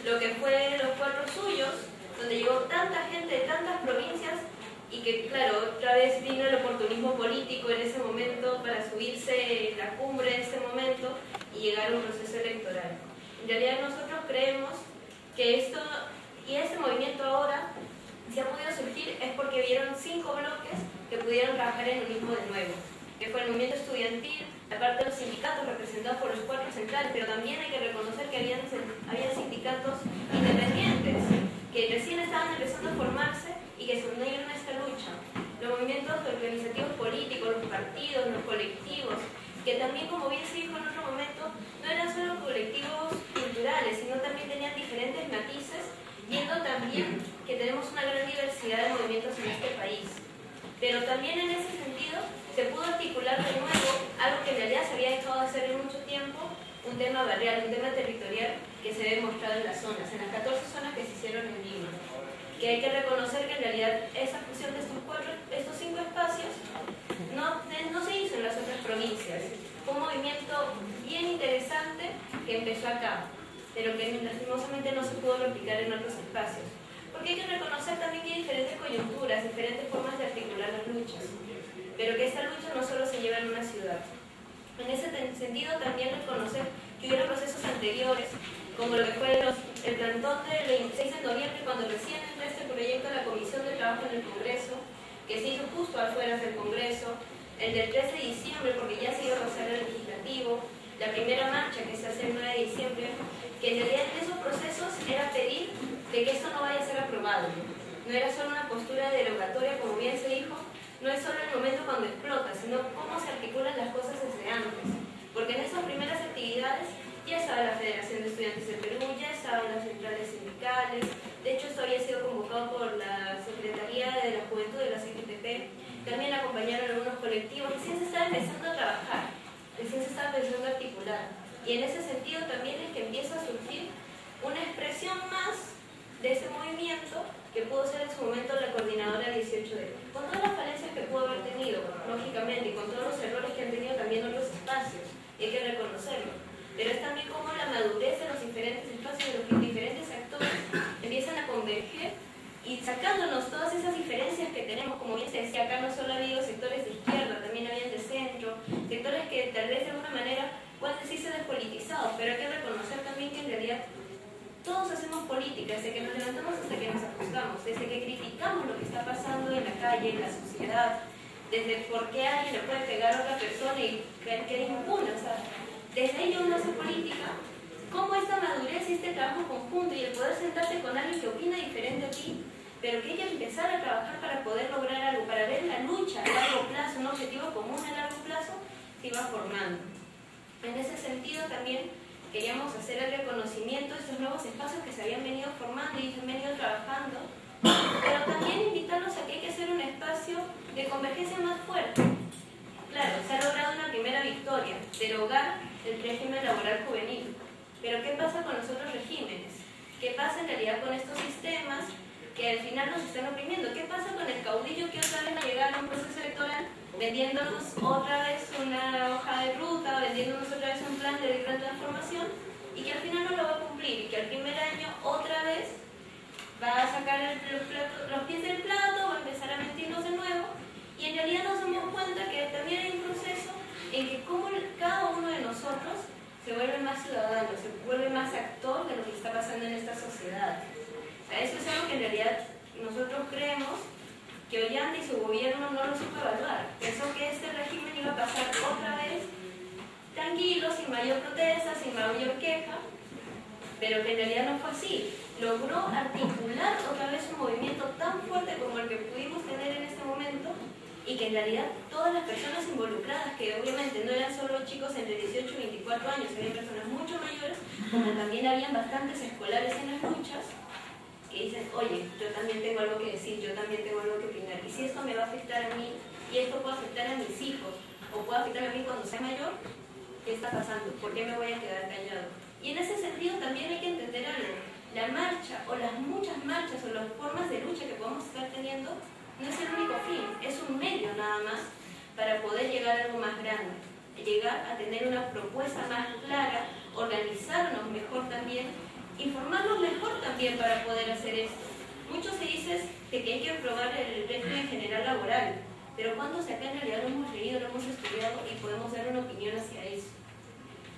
lo que fue los Cuatro Suyos, donde llegó tanta gente de tantas provincias y que, claro, otra vez vino el oportunismo político en ese momento para subirse en la cumbre de ese momento y llegar a un proceso electoral. En realidad nosotros creemos que esto y ese movimiento ahora, si ha podido surgir, es porque vieron 5 bloques que pudieron trabajar en lo mismo de nuevo, que fue el movimiento estudiantil, la parte de los sindicatos representados por los 4 centrales, pero también hay que reconocer que había sindicatos independientes que recién estaban empezando a formarse y que se unieron a esta lucha. Los movimientos organizativos políticos, los partidos, los colectivos que también, como bien se dijo en otro momento, no eran solo colectivos culturales, sino también tenían diferentes matices, viendo también que tenemos una gran diversidad de movimientos en este país. Pero también en ese sentido se pudo articular de nuevo algo que en realidad se había dejado de hacer en mucho tiempo, un tema barrial, un tema territorial que se ve mostrado en las zonas, en las 14 zonas que se hicieron en Lima. Que hay que reconocer que en realidad esa fusión de estos 5 espacios no se hizo en las otras provincias. Fue un movimiento bien interesante que empezó acá, pero que lastimosamente no se pudo replicar en otros espacios. Porque hay que reconocer también que hay diferentes coyunturas, diferentes formas de articular las luchas, pero que esta lucha no solo se lleva en una ciudad. En ese sentido también reconocer que hubieron procesos anteriores, como lo que fue el plantón del 26 de noviembre, cuando recién entró este proyecto a la Comisión de Trabajo en el Congreso, que se hizo justo afuera del Congreso, el del 13 de diciembre, porque ya se iba a pasar el legislativo, la primera marcha que se hace el 9 de diciembre, que en realidad en esos procesos era pedir de que esto no vaya a ser aprobado. No era solo una postura derogatoria, como bien se dijo, no es solo el momento cuando explota, sino cómo se articulan las cosas desde antes. Porque en esas primeras actividades ya estaba la Federación de Estudiantes de Perú, ya estaban las centrales sindicales, de hecho esto había sido convocado por la Secretaría de la Juventud de la CGTP, también acompañaron algunos colectivos, recién se estaba empezando a trabajar, recién se estaba empezando a articular. Y en ese sentido también es que empieza a surgir una expresión más de ese movimiento que pudo ser en su momento la coordinadora 18D, con todas las falencias que pudo haber tenido, lógicamente, y con todos los errores que han tenido también otros espacios, y hay que reconocerlo. Pero es también como la madurez de los diferentes espacios, de los diferentes actores empiezan a converger y sacándonos todas esas diferencias que tenemos, como bien se decía, acá no solo ha habido sectores de izquierda, también habían de centro, sectores que tal vez de alguna manera pueden decirse despolitizados, pero hay que reconocer también que en realidad todos hacemos política, desde que nos levantamos hasta que nos acostamos, desde que criticamos lo que está pasando en la calle, en la sociedad, desde por qué alguien le puede pegar a otra persona y que impune, o sea, desde ahí uno hace política, cómo esta madurez y este trabajo conjunto y el poder sentarte con alguien que opina diferente a ti, pero que hay que empezar a trabajar para poder lograr algo, para ver la lucha a largo plazo, un objetivo común a largo plazo, se iba formando. En ese sentido también queríamos hacer el reconocimiento de estos nuevos espacios que se habían venido formando y se han venido trabajando, pero también invitarlos a que hay que hacer un espacio de convergencia más fuerte. Claro, se ha logrado una primera victoria, derogar el régimen laboral juvenil. Pero ¿qué pasa con los otros regímenes? ¿Qué pasa en realidad con estos sistemas que al final nos están oprimiendo? ¿Qué pasa con el caudillo que otra vez va a llegar a un proceso electoral vendiéndonos otra vez una hoja de ruta, vendiéndonos otra vez un plan de gran transformación y que al final no lo va a cumplir y que al primer año otra vez va a sacar los pies del plato, va a empezar a mentirnos de nuevo y en realidad nos damos cuenta que también hay un proceso en que como cada uno de nosotros se vuelve más ciudadano, se vuelve más actor de lo que está pasando en esta sociedad. O sea, eso es algo que en realidad nosotros creemos que Ollanta y su gobierno no lo supo evaluar. Pensó que este régimen iba a pasar otra vez tranquilo, sin mayor protesta, sin mayor queja, pero que en realidad no fue así. Logró articular otra vez un movimiento tan fuerte como el que pudimos tener en este momento y que en realidad todas las personas involucradas, que obviamente no eran solo chicos entre 18 y 24 años, había personas mucho mayores, como también habían bastantes escolares en las luchas, que dicen, oye, yo también tengo algo que decir, yo también tengo algo que opinar, y si esto me va a afectar a mí, y esto puede afectar a mis hijos, o puede afectar a mí cuando sea mayor, ¿qué está pasando? ¿Por qué me voy a quedar callado? Y en ese sentido también hay que entender algo, la marcha, o las muchas marchas, o las formas de lucha que podemos estar teniendo, no es el único fin, es un medio nada más para poder llegar a algo más grande, llegar a tener una propuesta más clara, organizarnos mejor también, informarnos mejor también para poder hacer esto. Muchos se dicen que hay que aprobar el régimen general laboral, pero ¿cuántos acá en realidad lo hemos leído, lo hemos estudiado y podemos dar una opinión hacia eso?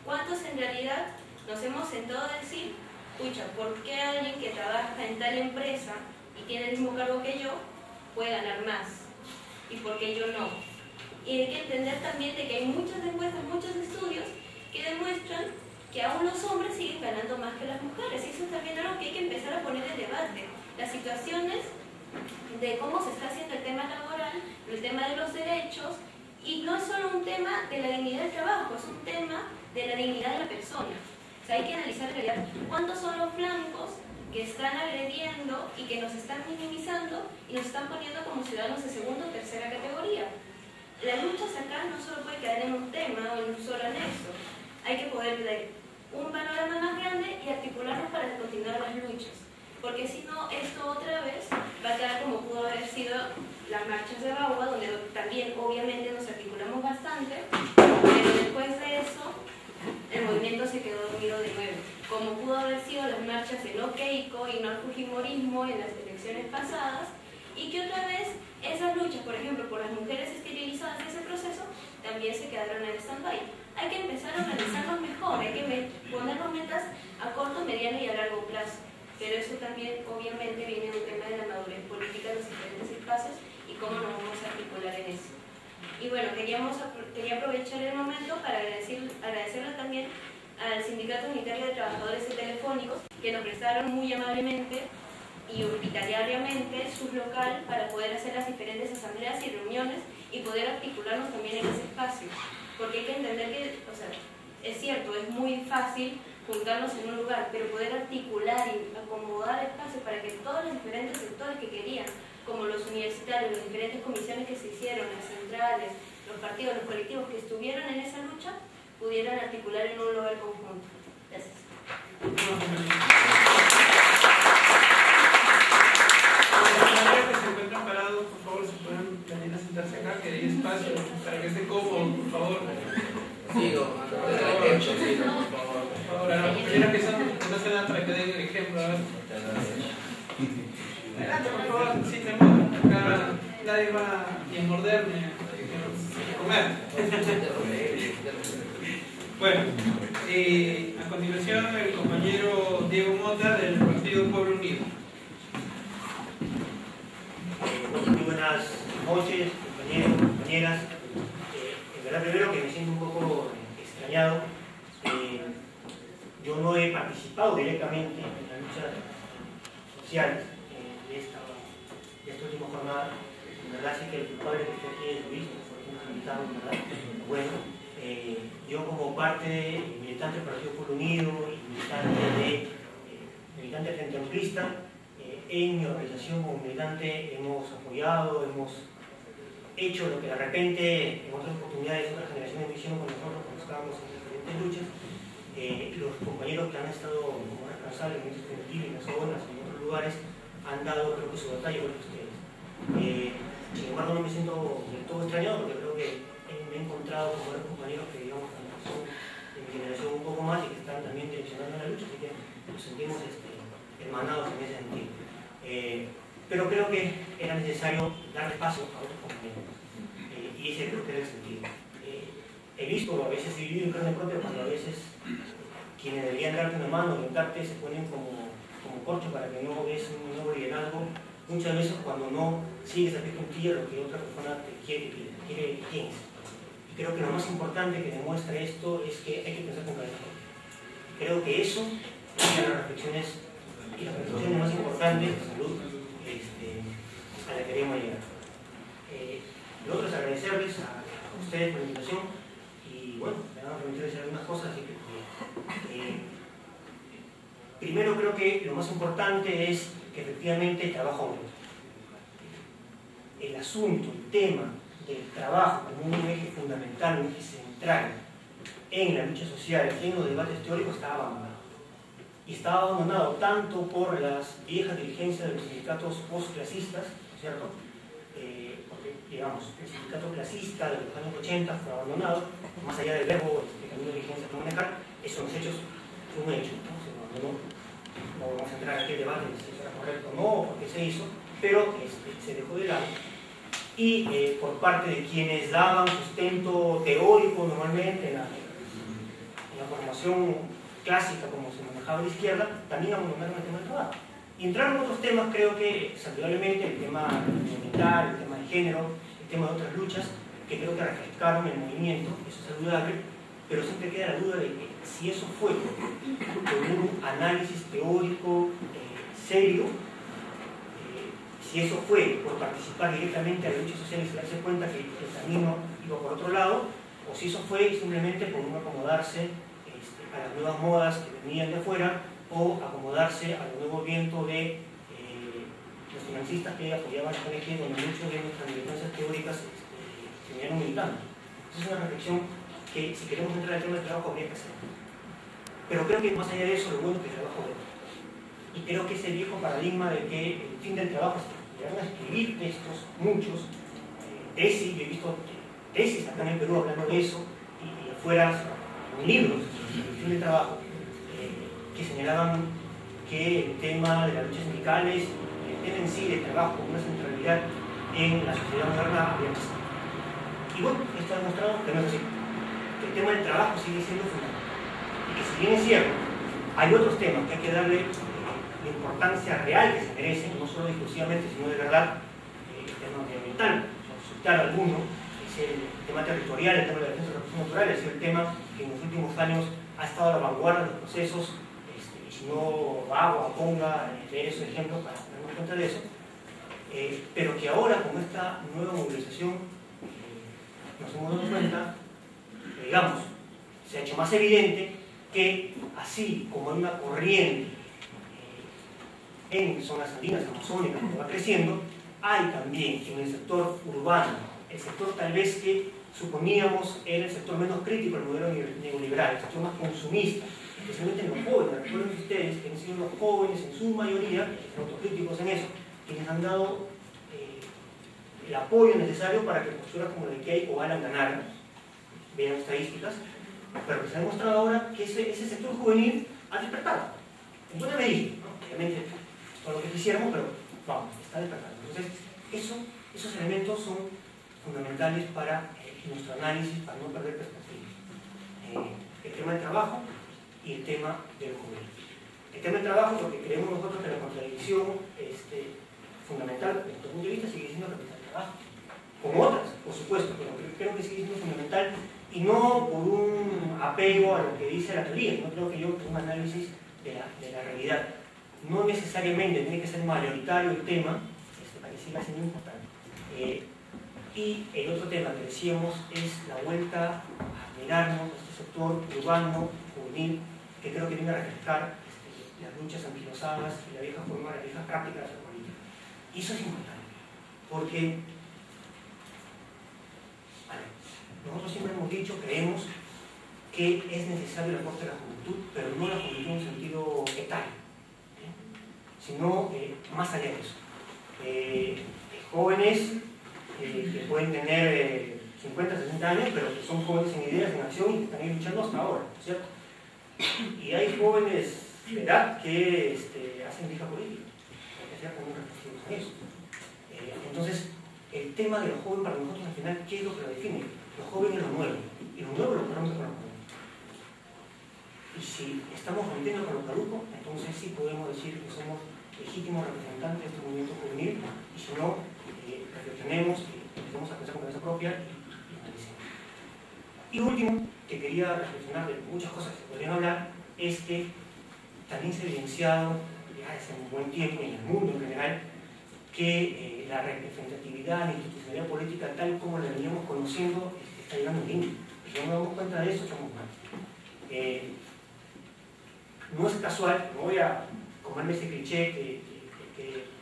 ¿Cuántos en realidad nos hemos sentado a decir, escucha, ¿por qué alguien que trabaja en tal empresa y tiene el mismo cargo que yo puede ganar más? ¿Y por qué yo no? Y hay que entender también de que hay muchas encuestas, muchos estudios que demuestran que aún los hombres siguen ganando más que las mujeres. Y eso es también algo que hay que empezar a poner en debate. Las situaciones de cómo se está haciendo el tema laboral, el tema de los derechos Y no es solo un tema de la dignidad del trabajo, es un tema de la dignidad de la persona. O sea, hay que analizar en realidad cuántos son los flancos que están agrediendo y que nos están minimizando y nos están poniendo como ciudadanos de segunda o tercera categoría. La lucha acá no solo puede quedar en un tema o en un solo anexo, hay que poder dar un panorama más grande y articularnos para continuar las luchas, porque si no, esto otra vez va a quedar como pudo haber sido las marchas de Bagua, donde también obviamente nos articulamos bastante, pero después de eso el movimiento se quedó dormido de nuevo, como pudo haber sido las marchas de no Keiko y no al fujimorismo en las elecciones pasadas, y que otra vez esas luchas, por ejemplo, por las mujeres esterilizadas de ese proceso, también se quedaron en stand-by. Hay que empezar a organizarnos mejor, hay que ponernos metas a corto, mediano y a largo plazo, pero eso también obviamente viene de un tema de la madurez política en los diferentes espacios y cómo nos vamos a articular en eso. Y bueno, quería aprovechar el momento para agradecerle también al Sindicato Unitario de Trabajadores de Telefónicos, que nos prestaron muy amablemente y hospitalariamente su local para poder hacer las diferentes asambleas y reuniones y poder articularnos también en ese espacio. Porque hay que entender que, o sea, es cierto, es muy fácil juntarnos en un lugar, pero poder articular y acomodar espacio para que todos los diferentes sectores que querían, como los universitarios, las diferentes comisiones que se hicieron, las centrales, los partidos, los colectivos que estuvieron en esa lucha, pudieran articular en un lugar conjunto. Gracias. Que se encuentran parados, por favor, si pueden venir a sentarse acá, que hay espacio para que esté cómodo, por favor. Sigo, Por favor, a los compañeros que no se dan para que den el ejemplo. A ver. Adelante, por favor, sí, acá nadie va ni a morder ni a comer. Bueno, a continuación el compañero Diego Mota del Partido Pueblo Unido. Muy buenas noches, compañeros, compañeras. En verdad, primero que me siento un poco extrañado. Yo no he participado directamente en la lucha social de esta última jornada. En verdad, sí que el culpable que esté aquí es Luis, por ejemplo, invitado, en verdad. Bueno, yo como parte militante del Partido Pueblo Unido y militante del Frente Amplista, en mi organización como militante hemos apoyado, hemos hecho lo que de repente en otras oportunidades otras generaciones hicieron con nosotros cuando estábamos en diferentes luchas. Los compañeros que han estado como responsables en este sentido, en las zonas, en otros lugares, han dado creo que su batalla con ustedes. Sin embargo, no me siento del todo extrañado porque creo que me he encontrado con varios compañeros que digamos son de mi generación un poco más y que están también direccionando la lucha, así que nos sentimos hermanados en ese sentido. Pero creo que era necesario dar espacio a otros compañeros y ese creo que era el sentido. He visto a veces, he vivido en carne propia cuando a veces quienes deberían darte una mano, orientarte, se ponen como corcho para que no ves un nuevo liderazgo, muchas veces cuando no sigues a pie juntilla lo que otra persona te quiere que tienes. Y creo que lo más importante que demuestra esto es que hay que pensar con cabeza propia. Creo que eso es una de las reflexiones y las reflexiones más importantes de salud a la que queremos llegar. Lo otro es agradecerles a ustedes por la invitación y bueno, me van a permitir decir algunas cosas, así que primero creo que lo más importante es que efectivamente el trabajo aumenta. El asunto, el tema del trabajo como un eje fundamental, un eje central en la lucha social, en los debates teóricos, estaba abandonado. Y estaba abandonado tanto por las viejas dirigencias de los sindicatos postclasistas, ¿cierto? Porque, digamos, el sindicato clasista de los años 80 fue abandonado, más allá del verbo que cambió de dirigencia para manejar, eso en los hechos fue un hecho, ¿no? Se abandonó. No vamos a entrar aquí en debate si eso era correcto o no, por qué se hizo, pero se dejó de lado. Y por parte de quienes daban sustento teórico normalmente en la formación clásica como se manejaba a la izquierda, también abandonaron el tema del trabajo. Y entraron otros temas, creo que saludablemente, el tema ambiental, el tema de género, el tema de otras luchas, que creo que refrescaron el movimiento, eso es saludable, pero siempre queda la duda de que si eso fue con un análisis teórico serio, si eso fue por participar directamente a la lucha social y se darse cuenta que el camino iba por otro lado, o si eso fue simplemente por no acomodarse a las nuevas modas que venían de afuera, o acomodarse al nuevo viento de los financistas que apoyaban a ONG, donde muchos de nuestras militancias teóricas se vinieron militando. Esa es una reflexión que, si queremos entrar al tema del trabajo, habría que hacer. Pero creo que más allá de eso, lo bueno es que el trabajo debe. Y creo que ese viejo paradigma de que el fin del trabajo es llegar a escribir textos, muchos, tesis, yo he visto tesis acá en el Perú hablando de eso, y afuera libros del fin del trabajo, que señalaban que el tema de las luchas sindicales, el tema en sí del trabajo como una centralidad en la sociedad moderna había pasado. Y bueno, esto ha demostrado que no es así, que el tema del trabajo sigue siendo fundamental. Y que si bien es cierto, hay otros temas que hay que darle la importancia real que se merecen, no solo discursivamente, sino de verdad, el tema medioambiental, citar alguno, es el tema territorial, el tema de la defensa de los recursos naturales, es el tema que en los últimos años ha estado a la vanguardia de los procesos, y si no hago, ponga, leer esos ejemplos para darnos cuenta de eso, pero que ahora con esta nueva movilización nos hemos dado cuenta, digamos, se ha hecho más evidente que así como hay una corriente en zonas andinas, amazónicas, que va creciendo, hay también en el sector urbano, el sector tal vez que suponíamos era el sector menos crítico del modelo neoliberal, el sector más consumista, especialmente los jóvenes. Recuerden ustedes que han sido los jóvenes en su mayoría, autocríticos en eso, quienes han dado el apoyo necesario para que posturas como la de Keiko o Alan ganaran, vean estadísticas, pero que se ha demostrado ahora que ese sector juvenil ha despertado. En buena medida, ¿no? Obviamente, todo lo que quisiéramos, pero vamos, está despertando. Entonces, esos elementos son fundamentales para nuestro análisis, para no perder perspectiva. El tema del trabajo y el tema del juvenil. El tema del trabajo, porque creemos nosotros que la contradicción fundamental, desde nuestro punto de vista, sigue siendo el capital del trabajo. Como otras, por supuesto, pero creo que sigue siendo fundamental, y no por un apego a lo que dice la teoría, no creo que yo un análisis de la realidad. No necesariamente tiene que ser mayoritario el tema, para que siga siendo importante. Y el otro tema que decíamos es la vuelta a mirarnos a este sector urbano, juvenil, que creo que viene a reflejar las luchas anquilosadas y la vieja forma, la vieja práctica de hacer política. Y eso es importante, porque nosotros siempre hemos dicho, creemos que es necesario el aporte de la juventud, pero no la juventud en un sentido etario, sino más allá de eso. Jóvenes que pueden tener 50, 60 años, pero que son jóvenes en ideas, en acción y que están ahí luchando hasta ahora, ¿cierto? Y hay jóvenes de edad que hacen vieja política, hay que hacer como reflexiones en eso. Entonces, el tema de los jóvenes para nosotros al final, ¿qué es lo que lo define? Los jóvenes lo nuevo, y lo nuevo lo ponemos con lo nuevo. Y si estamos rompiendo con lo caduco, entonces sí podemos decir que somos legítimos representantes de este movimiento juvenil, y si no, reflexionemos y empecemos a pensar con cabeza propia y analicemos. Y lo último que quería reflexionar de muchas cosas que se podrían hablar es que también se ha evidenciado ya hace un buen tiempo en el mundo en general que la representatividad, la institucionalidad política tal como la veníamos conociendo está llegando a un límite. Y si no nos damos cuenta de eso, estamos mal. No es casual, no voy a comerme ese cliché que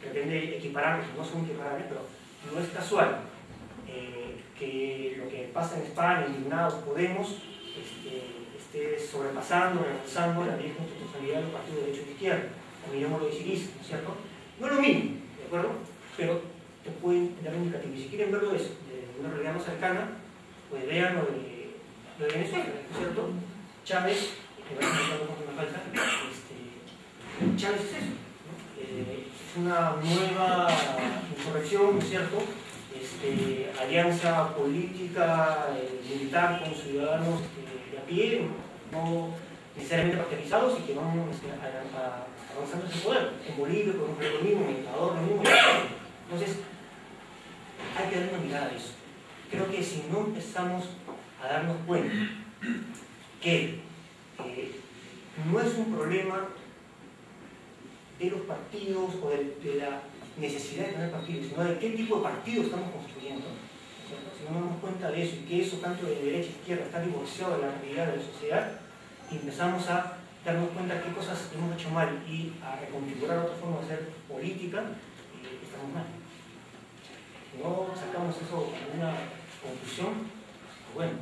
pretende equiparar, porque no son equiparables, pero no es casual que lo que pasa en España, en Indignado, Podemos, esté sobrepasando, avanzando la vieja institucionalidad del partido de derecha y de izquierda, o mirémoslo de Siriza, ¿no es cierto? No es lo mismo, ¿de acuerdo? Pero te pueden dar un indicativo. Y si quieren verlo de una realidad más cercana, pues vean lo de Venezuela, ¿no es cierto? Chávez, que va a comentar con una falta, Chávez es eso, ¿no? Es una nueva insurrección, ¿no es cierto? Alianza política, militar con ciudadanos de a pie, no necesariamente partidizados y que van avanzando hacia el poder. En Bolivia, con un peronismo, en Ecuador, lo mismo. Entonces, hay que dar una mirada a eso. Creo que si no empezamos a darnos cuenta que no es un problema de los partidos o de la necesidad de tener partidos, sino de qué tipo de partido estamos construyendo, Si no nos damos cuenta de eso y que eso tanto de derecha a izquierda está divorciado de la realidad de la sociedad, y empezamos a darnos cuenta qué cosas hemos hecho mal y a reconfigurar otra forma de hacer política, estamos mal. Si no sacamos eso como una conclusión, pues bueno,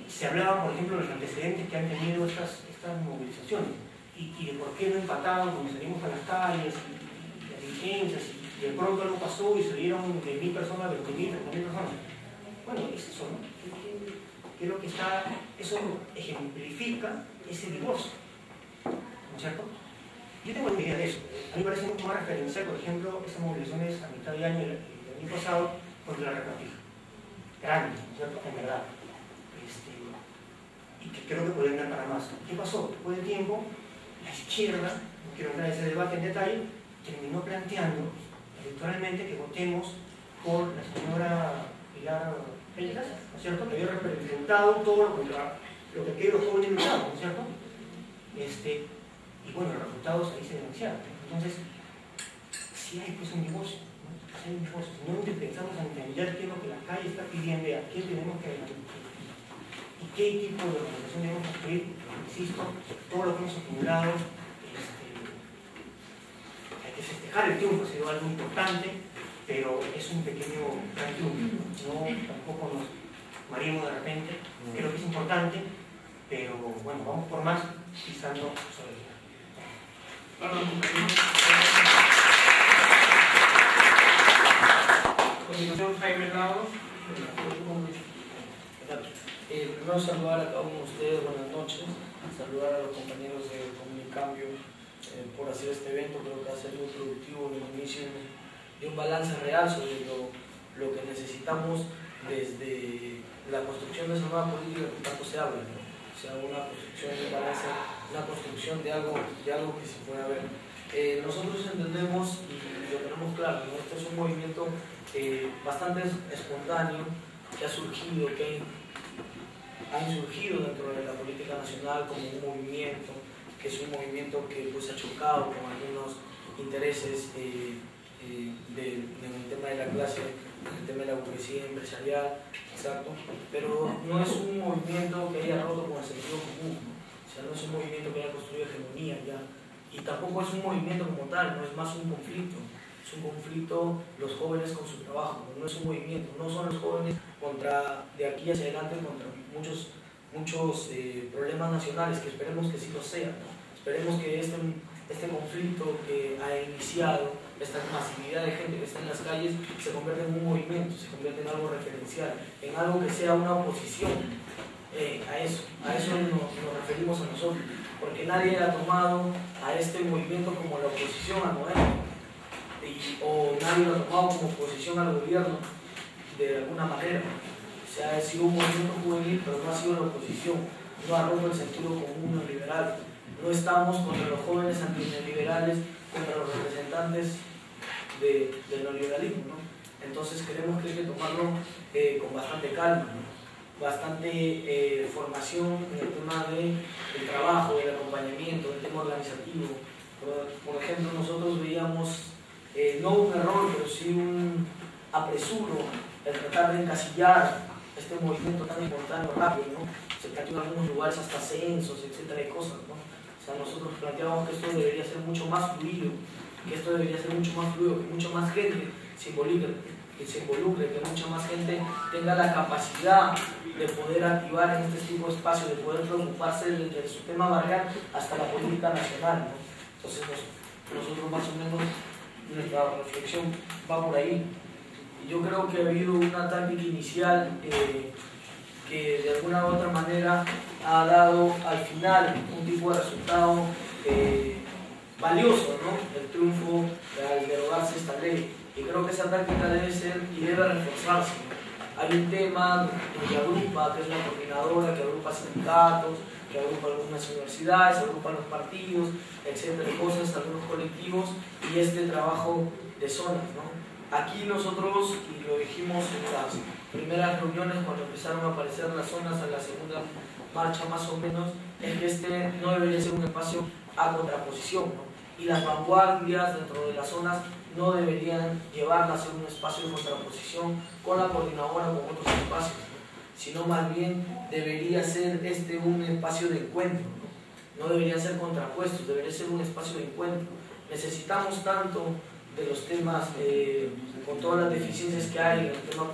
se hablaba, por ejemplo, de los antecedentes que han tenido estas movilizaciones y de por qué no empataban cuando salimos a las calles y las diligencias y de pronto algo pasó y se dieron de 1.000 personas a 20.000, 30.000 personas. Bueno, es eso, ¿no? Creo que eso ejemplifica ese divorcio, ¿no es cierto? Yo tengo una idea de eso. A mí me parece mucho más referencial, por ejemplo, esas movilizaciones a mitad de año del año pasado contra la repartija. Grandes, ¿no es cierto? En verdad. Y que creo que podrían dar para más. ¿Qué pasó? Después de tiempo, la izquierda, no quiero entrar en ese debate en detalle, terminó planteando electoralmente que votemos por la señora Pilar Pellas, ¿no es cierto? Que había representado todo lo que aquellos jóvenes luchaban, ¿no es cierto? Y bueno, los resultados ahí se denunciaron. Entonces, si hay pues un divorcio, ¿no? Si hay un divorcio, si no empezamos a entender qué es lo que la calle está pidiendo, a quién tenemos que y qué tipo de organización debemos construir, insisto, todo lo que hemos acumulado, hay que festejar el triunfo, ha sido algo importante, pero es un pequeño gran triunfo, no tampoco nos marimos de repente, creo que es importante, pero bueno, vamos por más pisando sobre el día. Continuación, Jaime Lagos. Primero saludar a cada uno de ustedes, buenas noches, saludar a los compañeros de Comunicambio por hacer este evento. Creo que va a ser muy productivo en el inicio de un balance real sobre lo que necesitamos desde la construcción de esa nueva política que tanto se habla, ¿no? O sea, una construcción de balance, una construcción de algo que se pueda ver. Nosotros entendemos y lo tenemos claro, ¿no? Este es un movimiento bastante espontáneo que ha surgido, que ha insurgido dentro de la política nacional como un movimiento, que es un movimiento que pues, ha chocado con algunos intereses del tema de la clase, el tema de la burguesía empresarial, exacto, pero no es un movimiento que haya roto con el sentido común, ¿no? O sea, no es un movimiento que haya construido hegemonía ya, y tampoco es un movimiento como tal, no es más un conflicto. Es un conflicto los jóvenes con su trabajo, no es un movimiento, no son los jóvenes de aquí hacia adelante contra muchos problemas nacionales, que esperemos que sí lo sean, ¿no? Esperemos que este conflicto que ha iniciado, esta masividad de gente que está en las calles, se convierta en un movimiento, se convierta en algo referencial, en algo que sea una oposición a eso nos referimos a nosotros, porque nadie ha tomado a este movimiento como la oposición a Noel. O nadie lo ha tomado como oposición al gobierno de alguna manera. O sea, ha sido un movimiento juvenil, pero no ha sido la oposición, no ha roto el sentido común neoliberal. No estamos contra los jóvenes antineoliberales, contra los representantes del neoliberalismo, ¿no? Entonces creemos que hay que tomarlo con bastante calma, ¿no? Bastante formación en el tema del trabajo, del acompañamiento, del tema organizativo. Por ejemplo, nosotros veíamos no un error, pero sí un apresuro, el tratar de encasillar este movimiento tan importante rápido, ¿no? Se planteó en algunos lugares hasta censos, etcétera, de cosas, ¿no? O sea, nosotros planteábamos que esto debería ser mucho más fluido, que mucha más gente se involucre, que mucha más gente tenga la capacidad de poder activar en este tipo de espacios, de poder preocuparse desde su tema barrial hasta la política nacional, ¿no? Entonces nosotros más o menos nuestra reflexión va por ahí. Yo creo que ha habido una táctica inicial que de alguna u otra manera ha dado al final un tipo de resultado valioso, ¿no? El triunfo al derogarse esta ley. Y creo que esa táctica debe ser y debe reforzarse. Hay un tema que agrupa, que es la coordinadora, que agrupa sindicatos, que agrupa algunas universidades, agrupa los partidos, etcétera, cosas, algunos colectivos, y este trabajo de zonas, ¿no? Aquí nosotros, y lo dijimos en las primeras reuniones cuando empezaron a aparecer las zonas a la segunda marcha más o menos, es que este no debería ser un espacio a contraposición, ¿no? Y las vanguardias dentro de las zonas no deberían llevarla a ser un espacio de contraposición con la coordinadora o con otros espacios, ¿no? Sino más bien debería ser un espacio de encuentro, ¿no? No deberían ser contrapuestos, debería ser un espacio de encuentro. Necesitamos tanto de los temas, con todas las deficiencias que hay en el tema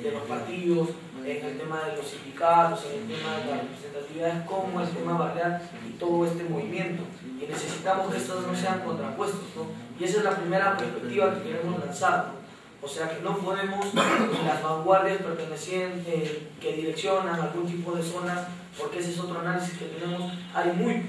de los partidos, en el tema de los sindicatos, en el tema de la representatividad, como el tema barrial y todo este movimiento. Y necesitamos que estos no sean contrapuestos, ¿no? Y esa es la primera perspectiva que queremos lanzar, ¿no? O sea que no podemos, las vanguardias que direccionan algún tipo de zonas, porque ese es otro análisis que tenemos, hay muy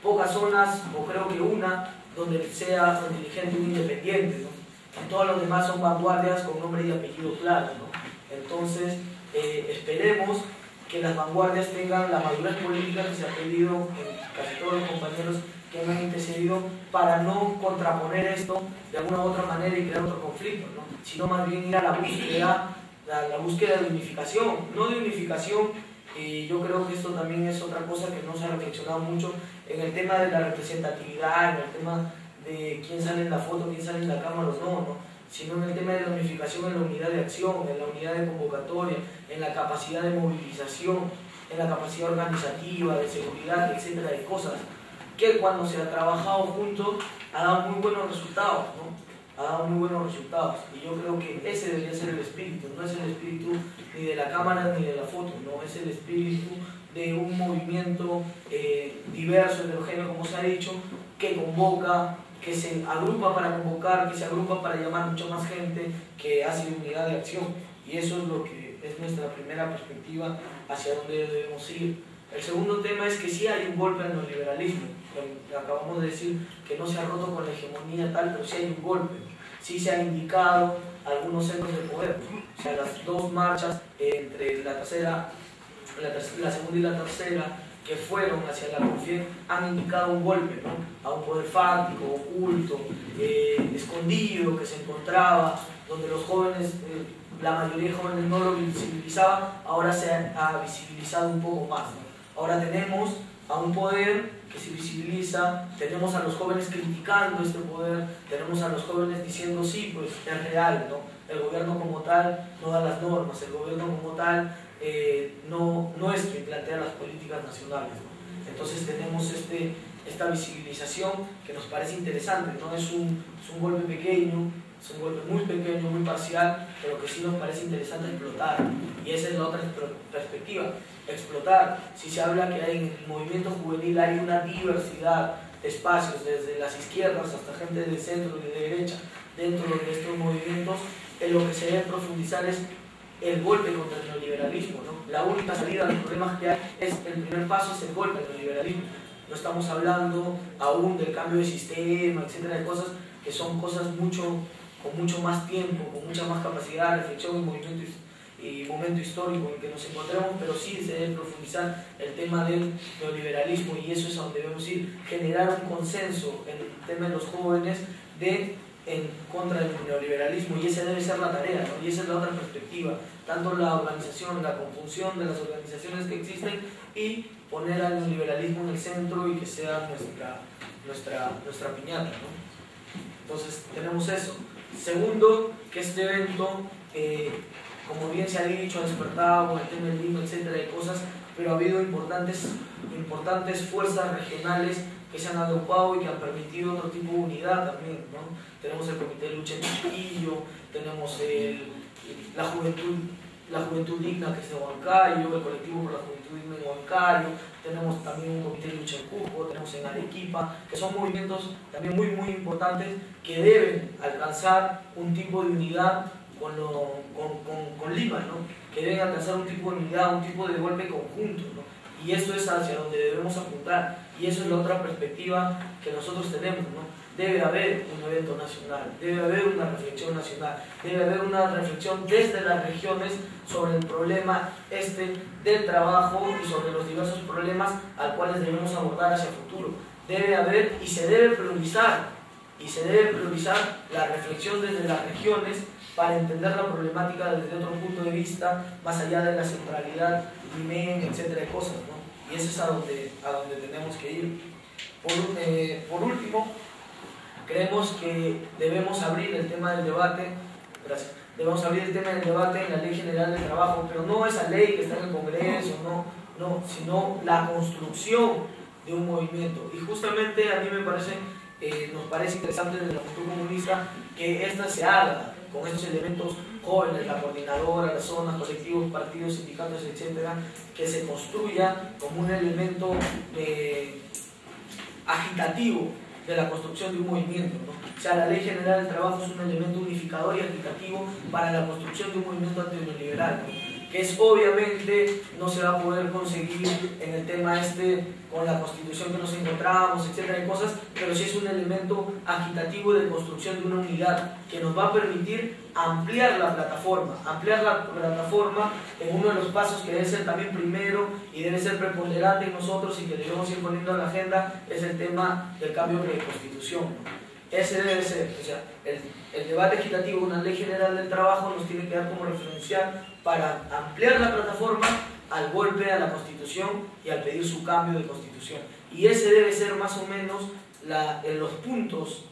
pocas zonas, o creo que una, donde sea un dirigente un independiente, ¿no? En todos los demás son vanguardias con nombre y apellido claro, ¿no? Entonces, esperemos que las vanguardias tengan la madurez política que se ha pedido en casi todos los compañeros que me han intercedido, para no contraponer esto de alguna u otra manera y crear otro conflicto, ¿no? Sino más bien ir a la búsqueda de unificación, no de unificación. Y yo creo que esto también es otra cosa que no se ha reflexionado mucho en el tema de la representatividad, en el tema de quién sale en la foto, quién sale en la cámara o no, sino en el tema de la unificación, en la unidad de acción, en la unidad de convocatoria, en la capacidad de movilización, en la capacidad organizativa, de seguridad, etcétera, de cosas que cuando se ha trabajado juntos ha dado muy buenos resultados, ¿no? Ha dado muy buenos resultados, y yo creo que ese debería ser el espíritu, no es el espíritu ni de la cámara ni de la foto, no, es el espíritu de un movimiento diverso, heterogéneo, como se ha dicho, que convoca, que se agrupa para convocar, que se agrupa para llamar mucha más gente, que hace unidad de acción, y eso es lo que es nuestra primera perspectiva hacia dónde debemos ir. El segundo tema es que sí hay un golpe en el liberalismo. Acabamos de decir que no se ha roto con la hegemonía tal, pero sí hay un golpe. Sí se han indicado algunos centros de poder. O sea, las dos marchas entre la segunda y la tercera, que fueron hacia la CONFIEC, han indicado un golpe, ¿no? A un poder fáctico, oculto, escondido, que se encontraba, donde los jóvenes, la mayoría de jóvenes no lo visibilizaba, ahora se ha visibilizado un poco más, ¿no? Ahora tenemos a un poder que se visibiliza, tenemos a los jóvenes criticando este poder, tenemos a los jóvenes diciendo sí, pues es real, ¿no? El gobierno como tal no da las normas, el gobierno como tal no es quien plantea las políticas nacionales, ¿no? Entonces tenemos esta visibilización que nos parece interesante, ¿no? Es un golpe pequeño, es un golpe muy pequeño, muy parcial, pero que sí nos parece interesante explotar, y esa es la otra perspectiva. Explotar, si se habla que hay en el movimiento juvenil hay una diversidad de espacios, desde las izquierdas hasta gente del centro y de derecha, dentro de estos movimientos, en lo que se debe profundizar es el golpe contra el neoliberalismo, ¿no? La única salida a los problemas que hay el primer paso es el golpe al neoliberalismo. No estamos hablando aún del cambio de sistema, etcétera, de cosas que son cosas con mucho más tiempo, con mucha más capacidad de reflexión y momento histórico en que nos encontramos, pero sí se debe profundizar el tema del neoliberalismo, y eso es a donde debemos ir, generar un consenso en el tema de los jóvenes en contra del neoliberalismo, y esa debe ser la tarea, ¿no? Y esa es la otra perspectiva, tanto la organización, la conjunción de las organizaciones que existen, y poner al neoliberalismo en el centro y que sea nuestra piñata, ¿no? Entonces tenemos eso. Segundo, que este evento, como bien se ha dicho, ha despertado con el tema del Lima, etcétera, de cosas, pero ha habido importantes fuerzas regionales que se han agrupado y que han permitido otro tipo de unidad también, ¿no? Tenemos el Comité de Lucha en Trujillo, tenemos la Juventud Digna, que es de Huancayo, el Colectivo por la Juventud Digna en Huancayo, tenemos también un Comité de Lucha en Cusco, tenemos en Arequipa, que son movimientos también muy, muy importantes que deben alcanzar un tipo de unidad con Lima, ¿no? Que deben alcanzar un tipo de unidad, un tipo de golpe conjunto, ¿no? Y eso es hacia donde debemos apuntar, y eso es la otra perspectiva que nosotros tenemos, ¿no? Debe haber un evento nacional, debe haber una reflexión nacional, debe haber una reflexión desde las regiones sobre el problema del trabajo y sobre los diversos problemas al cuales debemos abordar hacia el futuro. Debe haber y se debe priorizar la reflexión desde las regiones para entender la problemática desde otro punto de vista, más allá de la centralidad, IMEN, etcétera, de cosas, ¿no? Y eso es a donde tenemos que ir. Por último, Creemos que debemos abrir el tema del debate, gracias, debemos abrir el tema del debate en la Ley General del Trabajo, pero no esa ley que está en el Congreso, no, sino la construcción de un movimiento. Y justamente a mí nos parece interesante desde la postura comunista que esta se haga con estos elementos jóvenes, la coordinadora, las zonas, colectivos, partidos, sindicatos, etcétera, que se construya como un elemento agitativo de la construcción de un movimiento, ¿no? O sea, la Ley General del Trabajo es un elemento unificador y agitativo para la construcción de un movimiento antineoliberal, ¿no? Que es obviamente no se va a poder conseguir en el tema con la constitución que nos encontramos, etcétera, de cosas, pero sí es un elemento agitativo de construcción de una unidad que nos va a permitir ampliar la plataforma en uno de los pasos que debe ser también primero y debe ser preponderante en nosotros y que debemos ir poniendo en la agenda, es el tema del cambio de constitución, ¿no? Ese debe ser, o sea, el debate equitativo de una ley general del trabajo nos tiene que dar como referencial para ampliar la plataforma al golpe a la Constitución y al pedir su cambio de Constitución. Y ese debe ser más o menos los puntos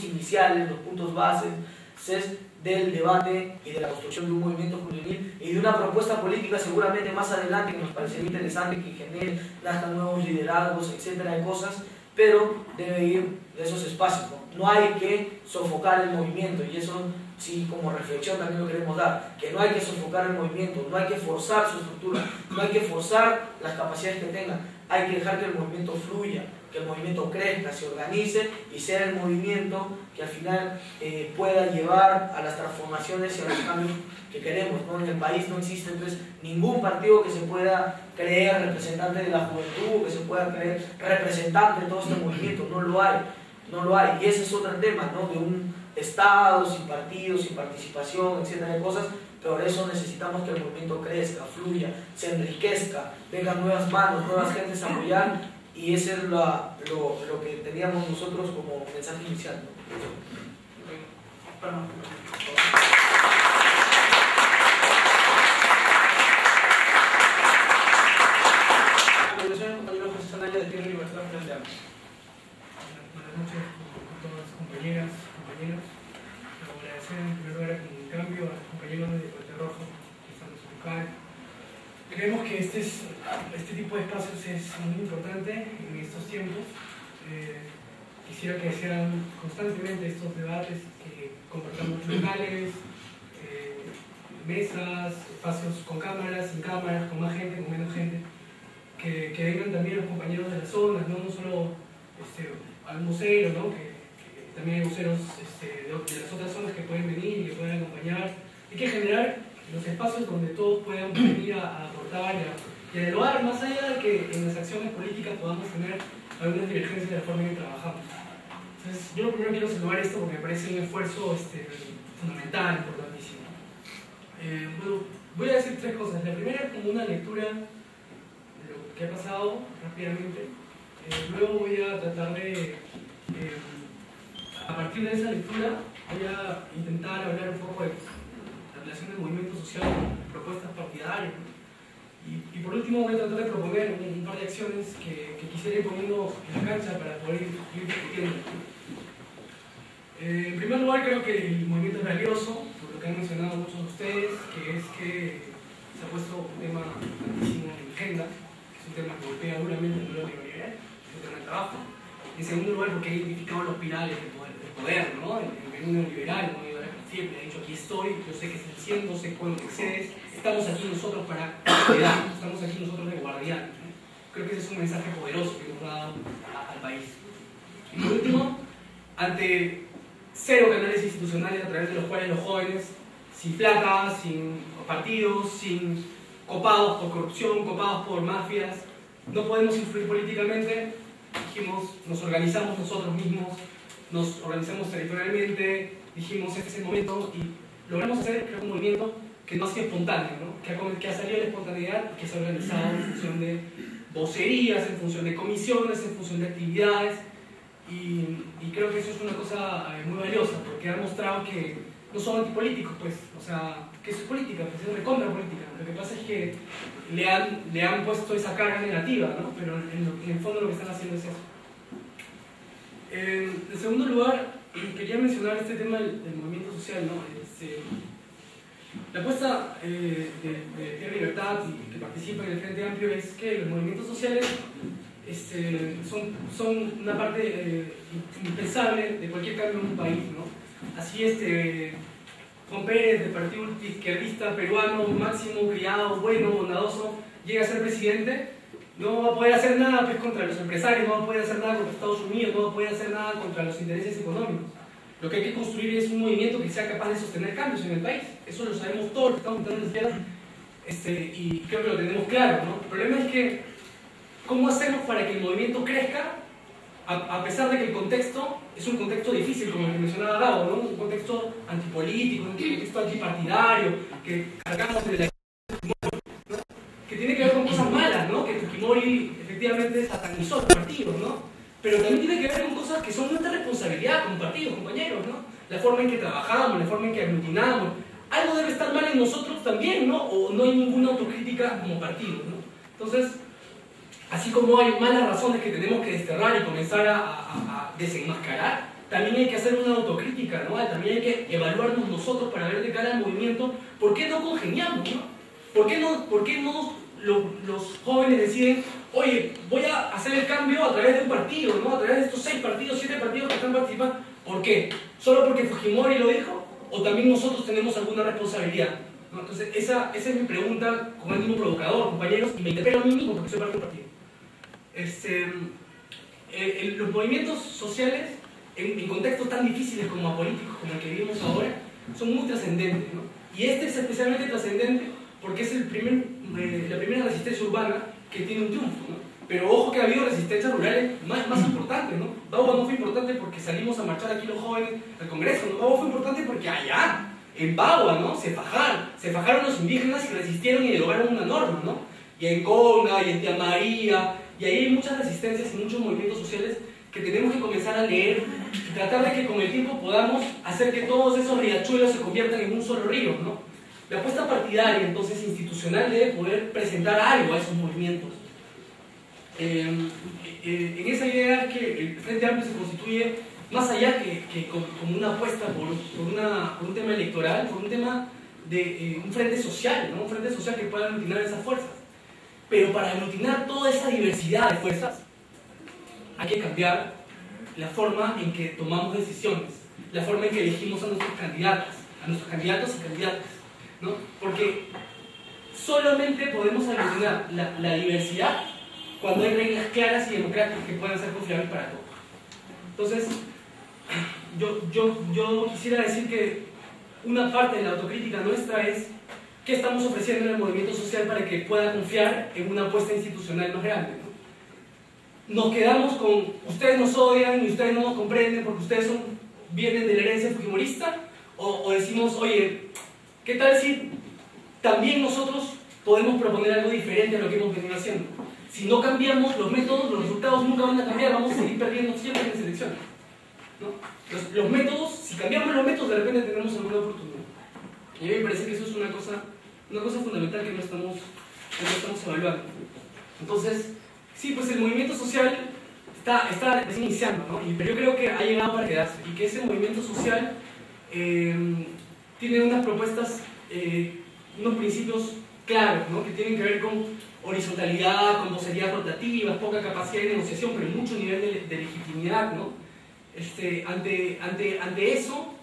iniciales, los puntos bases del debate y de la construcción de un movimiento juvenil y de una propuesta política seguramente más adelante que nos parecería interesante, que genere, nazcan nuevos liderazgos, etcétera, de cosas, pero debe ir de esos espacios, ¿no? No hay que sofocar el movimiento, y eso sí, como reflexión también lo queremos dar, que no hay que sofocar el movimiento, no hay que forzar su estructura, no hay que forzar las capacidades que tengan, hay que dejar que el movimiento fluya, que el movimiento crezca, se organice y sea el movimiento que al final pueda llevar a las transformaciones y a los cambios que queremos, ¿no? En el país no existe entonces ningún partido que se pueda creer representante de la juventud, que se pueda creer representante de todo este movimiento, no lo hay, y ese es otro tema, ¿no? De un Estado sin partidos, sin participación, etcétera, de cosas. Por eso necesitamos que el movimiento crezca, fluya, se enriquezca, vengan nuevas manos, nuevas gentes a apoyar, y ese es lo que teníamos nosotros como mensaje inicial, ¿no? Perdón. Compañero José Anaya de Tierra y Libertad Frente Amplio. Buenas noches a todas las compañeras, compañeros. Agradecer en primer lugar a Comunicambio, a los compañeros de Puente Rojo que están en su local. Creemos que este tipo de espacios es muy importante en estos tiempos. Quisiera que sean constantemente estos debates, que compartamos locales, mesas, espacios con cámaras, sin cámaras, con más gente, con menos gente. Que vengan también los compañeros de las zonas, no solo al museo, ¿no? que también hay museos de las otras zonas que pueden venir y que pueden acompañar. Hay que generar los espacios donde todos puedan venir a aportar y a dialogar, más allá de que en las acciones políticas podamos tener algunas divergencias de la forma en que trabajamos. Entonces, yo lo primero quiero saludar esto porque me parece un esfuerzo fundamental, importantísimo. Bueno, voy a decir tres cosas. La primera es como una lectura de lo que ha pasado rápidamente. Luego voy a tratar de, a partir de esa lectura, voy a intentar hablar un poco de la relación del movimiento social con propuestas partidarias. Y por último voy a tratar de proponer un par de acciones que quisiera ir poniendo en la cancha para poder ir discutiendo. En primer lugar, creo que el movimiento es valioso, por lo que han mencionado muchos de ustedes, que es que se ha puesto un tema altísimo en la agenda, que es un tema que golpea duramente el modelo neoliberal, es un tema de trabajo. En segundo lugar, porque ha identificado los pilares del poder, ¿no? El menú neoliberal, ¿no? Siempre ha dicho, aquí estoy, yo sé que estás haciendo, sé cuándo te excedes, estamos aquí nosotros para cuidar, estamos aquí nosotros de guardián, ¿no? Creo que ese es un mensaje poderoso que nos da al país. Y por último, ante cero canales institucionales a través de los cuales los jóvenes, sin plata, sin partidos, sin copados por corrupción, copados por mafias, no podemos influir políticamente, dijimos, nos organizamos nosotros mismos, nos organizamos territorialmente, dijimos este es el momento y logramos hacer un movimiento que no ha sido espontáneo, ¿no? que ha salido de la espontaneidad, que se ha organizado en función de vocerías, en función de comisiones, en función de actividades, y creo que eso es una cosa muy valiosa porque ha mostrado que no son antipolíticos, pues, o sea, que eso es política, pues es recontra política. Lo que pasa es que le han puesto esa carga negativa, ¿no? Pero en el fondo lo que están haciendo es eso. En segundo lugar, quería mencionar este tema del movimiento social, ¿no? La apuesta de Tierra y Libertad y que participa en el Frente Amplio es que los movimientos sociales son una parte indispensable de cualquier cambio en un país, ¿no? Así Juan Pérez, del Partido Izquierdista peruano, máximo, criado, bueno, bondadoso, llega a ser presidente, no va a poder hacer nada pues, contra los empresarios, no va a poder hacer nada contra Estados Unidos, no va a poder hacer nada contra los intereses económicos. Lo que hay que construir es un movimiento que sea capaz de sostener cambios en el país. Eso lo sabemos todos los que estamos intentando izquierda, y creo que lo tenemos claro, ¿no? El problema es que, ¿cómo hacemos para que el movimiento crezca a pesar de que el contexto es un contexto difícil, como el que mencionaba Gabo, ¿no? Un contexto antipolítico, un contexto antipartidario, que cargamos de la... que tiene que ver con cosas malas, ¿no? Que Fujimori efectivamente satanizó a los partidos, ¿no? Pero también tiene que ver con cosas que son nuestra responsabilidad como partidos, compañeros, ¿no? La forma en que trabajamos, la forma en que aglutinamos. Algo debe estar mal en nosotros también, ¿no? O no hay ninguna autocrítica como partido, ¿no? Entonces, así como hay malas razones que tenemos que desterrar y comenzar a desenmascarar, también hay que hacer una autocrítica, ¿no? También hay que evaluarnos nosotros para ver de cara al movimiento por qué no congeniamos, ¿no? ¿Por qué no los jóvenes deciden, oye, voy a hacer el cambio a través de un partido, ¿no? A través de estos 6 partidos, 7 partidos que están participando? ¿Por qué? ¿Solo porque Fujimori lo dijo? ¿O también nosotros tenemos alguna responsabilidad? ¿No? Entonces, esa es mi pregunta con ánimo provocador, compañeros, y me interpelo a mí mismo porque soy parte de un partido. Los movimientos sociales, en contextos tan difíciles como apolíticos como el que vivimos ahora, son muy trascendentes, ¿no? Y este es especialmente trascendente porque es la primera resistencia urbana que tiene un triunfo, ¿no? Pero ojo que ha habido resistencias rurales más importantes, ¿no? Bagua no fue importante porque salimos a marchar aquí los jóvenes al Congreso, ¿no? Bagua fue importante porque allá, en Bagua, ¿no? Se fajaron los indígenas y resistieron y derogaron una norma, ¿no? Y en Conga, y en Tía María, y ahí hay muchas resistencias y muchos movimientos sociales que tenemos que comenzar a leer y tratar de que con el tiempo podamos hacer que todos esos riachuelos se conviertan en un solo río, ¿no? La apuesta partidaria, entonces, institucional, debe poder presentar algo a esos movimientos. En esa idea que el Frente Amplio se constituye más allá que como una apuesta por un tema electoral, por un tema de un frente social, ¿no? Un frente social que pueda aglutinar esas fuerzas. Pero para aglutinar toda esa diversidad de fuerzas, hay que cambiar la forma en que tomamos decisiones, la forma en que elegimos a nuestros candidatos y candidatas, ¿no? Porque solamente podemos aglutinar la diversidad cuando hay reglas claras y democráticas que puedan ser confiables para todos. Entonces, yo quisiera decir que una parte de la autocrítica nuestra es qué estamos ofreciendo en el movimiento social para que pueda confiar en una apuesta institucional más grande, ¿no? Nos quedamos con ustedes nos odian y ustedes no nos comprenden porque ustedes vienen de la herencia fujimorista, o decimos, oye, ¿qué tal si también nosotros podemos proponer algo diferente a lo que hemos venido haciendo? Si no cambiamos los métodos, los resultados nunca van a cambiar, vamos a seguir perdiendo siempre en las elecciones, ¿no? Los métodos, si cambiamos los métodos, de repente tenemos alguna oportunidad. Y a mí me parece que eso es una cosa fundamental que no estamos evaluando. Entonces, sí, pues el movimiento social está recién iniciando, ¿no? Pero yo creo que ha llegado para quedarse y que ese movimiento social tiene unas propuestas, unos principios claros, ¿no? Que tienen que ver con horizontalidad, con vocerías rotativas, poca capacidad de negociación, pero mucho nivel de legitimidad, ¿no? Ante eso,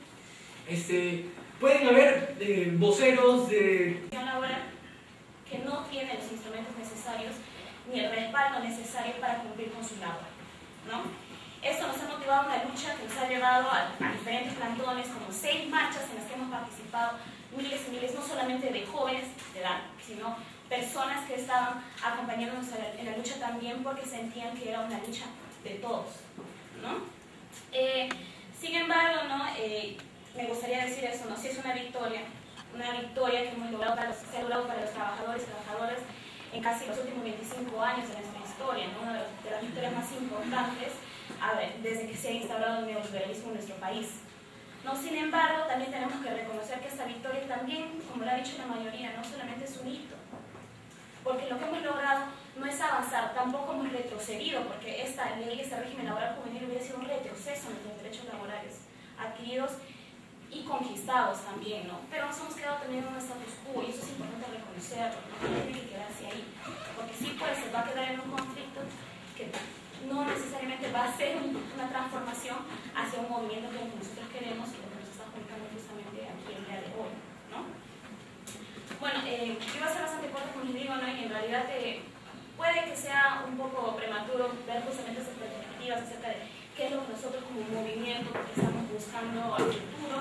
pueden haber voceros de... laboral que no tiene los instrumentos necesarios ni el respaldo necesario para cumplir con su labor, ¿no? Esto nos ha motivado a una lucha que nos ha llevado a diferentes plantones, como 6 marchas en las que hemos participado miles y miles, no solamente de jóvenes de edad, sino personas que estaban acompañándonos en la lucha también porque sentían que era una lucha de todos, ¿no? Sin embargo, ¿no? Me gustaría decir eso, ¿no? Si es una victoria que hemos logrado se ha logrado para los trabajadores y trabajadoras en casi los últimos 25 años de nuestra historia, ¿no? Una de las victorias más importantes desde que se ha instaurado el neoliberalismo en nuestro país. No, sin embargo, también tenemos que reconocer que esta victoria también, como lo ha dicho la mayoría, no solamente es un hito, porque lo que hemos logrado no es avanzar, tampoco hemos retrocedido. retrocedido, porque esta ley, este régimen laboral juvenil hubiera sido un retroceso en los derechos laborales adquiridos y conquistados también, ¿no? Pero nos hemos quedado también en un status quo y eso es importante reconocerlo, ¿no? No tiene que quedarse ahí, porque sí, pues se va a quedar en un conflicto que no necesariamente va a ser una transformación hacia un movimiento que nosotros queremos y lo que nos está comunicando justamente aquí el día de hoy, ¿no? Bueno, iba a ser bastante corto, como les digo, ¿no? Y en realidad puede que sea un poco prematuro ver justamente esas perspectivas acerca de qué es lo que nosotros como movimiento estamos buscando al futuro,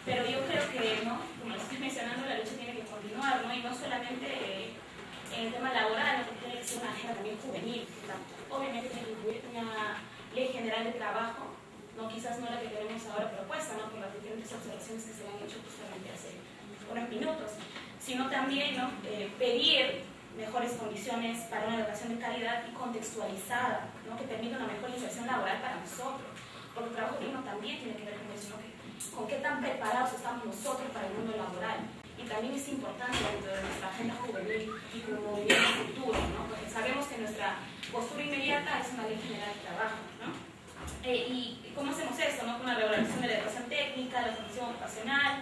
pero yo creo que, ¿no? Como les estoy mencionando, la lucha tiene que continuar, ¿no? Y no solamente en el tema laboral, ¿no? Tiene que ser una agenda también juvenil, ¿no? Obviamente tiene que incluir una ley general de trabajo, ¿no? Quizás no la que tenemos ahora propuesta, ¿no? Por las diferentes observaciones que se han hecho justamente hace unos minutos, sino también, ¿no? Pedir mejores condiciones para una educación de calidad y contextualizada, ¿no? Que permita una mejor inserción laboral para nosotros, porque el trabajo digno también tiene que ver con eso, ¿no? Con qué tan preparados estamos nosotros para el mundo laboral. Y también es importante dentro de nuestra agenda juvenil y como movimiento futuro, ¿no? Porque sabemos que nuestra postura inmediata es una ley general de trabajo, ¿no? ¿Y cómo hacemos esto, no? Con la regulación de la educación técnica, la formación ocupacional,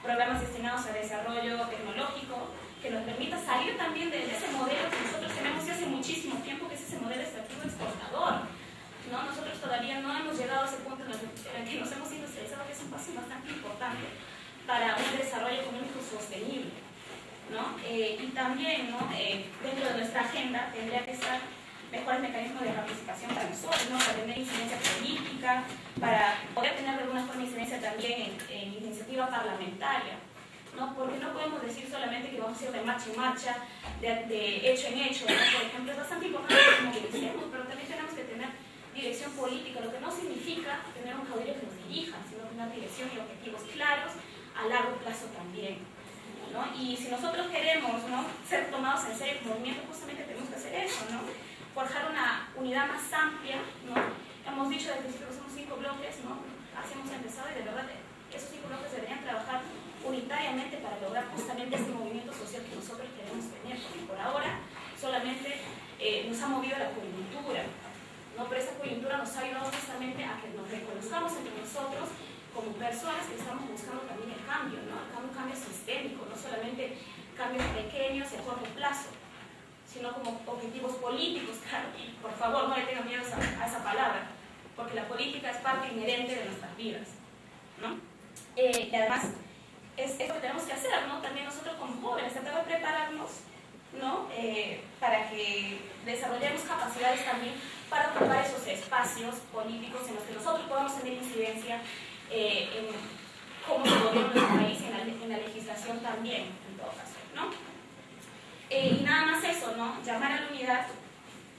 programas destinados al desarrollo tecnológico, que nos permita salir también de ese modelo que nosotros tenemos hace muchísimo tiempo, que es ese modelo extractivo exportador, ¿no? Nosotros todavía no hemos llegado a ese punto en el que nos hemos industrializado, que es un paso bastante importante para un desarrollo económico sostenible, ¿no? Y también, ¿no? Dentro de nuestra agenda tendría que estar mejores mecanismos de participación para nosotros, ¿no? Para tener incidencia política, para poder tener de alguna forma incidencia también en iniciativa parlamentaria, ¿no? Porque no podemos decir solamente que vamos a ir de marcha en marcha, de hecho en hecho, ¿no? Por ejemplo, es bastante importante que nos movilicemos, pero también tenemos que tener dirección política, lo que no significa tener un caudillo que nos dirija, sino tener dirección y objetivos claros a largo plazo también, ¿no? Y si nosotros queremos, ¿no? ser tomados en serio como movimiento, justamente tenemos que hacer eso, ¿no? Forjar una unidad más amplia, ¿no? Hemos dicho desde el principio que somos 5 bloques, ¿no? Así hemos empezado y de verdad esos 5 bloques deberían trabajar unitariamente para lograr justamente este movimiento social que nosotros queremos tener, porque por ahora solamente nos ha movido la coyuntura, ¿no? Pero esta coyuntura nos ha ayudado justamente a que nos reconozcamos entre nosotros como personas que estamos buscando también el cambio, ¿no? Un cambio sistémico, no solamente cambios pequeños y a corto plazo, sino como objetivos políticos, claro. Y por favor, no le tengan miedo a esa palabra, porque la política es parte inherente de nuestras vidas, ¿no? Y además, es lo que tenemos que hacer, ¿no? También nosotros como jóvenes, tratar de prepararnos, ¿no? Para que desarrollemos capacidades también para ocupar esos espacios políticos en los que nosotros podamos tener incidencia en cómo se gobierna nuestro país y en la legislación también, en todo caso, ¿no? Y nada más eso, ¿no? Llamar a la unidad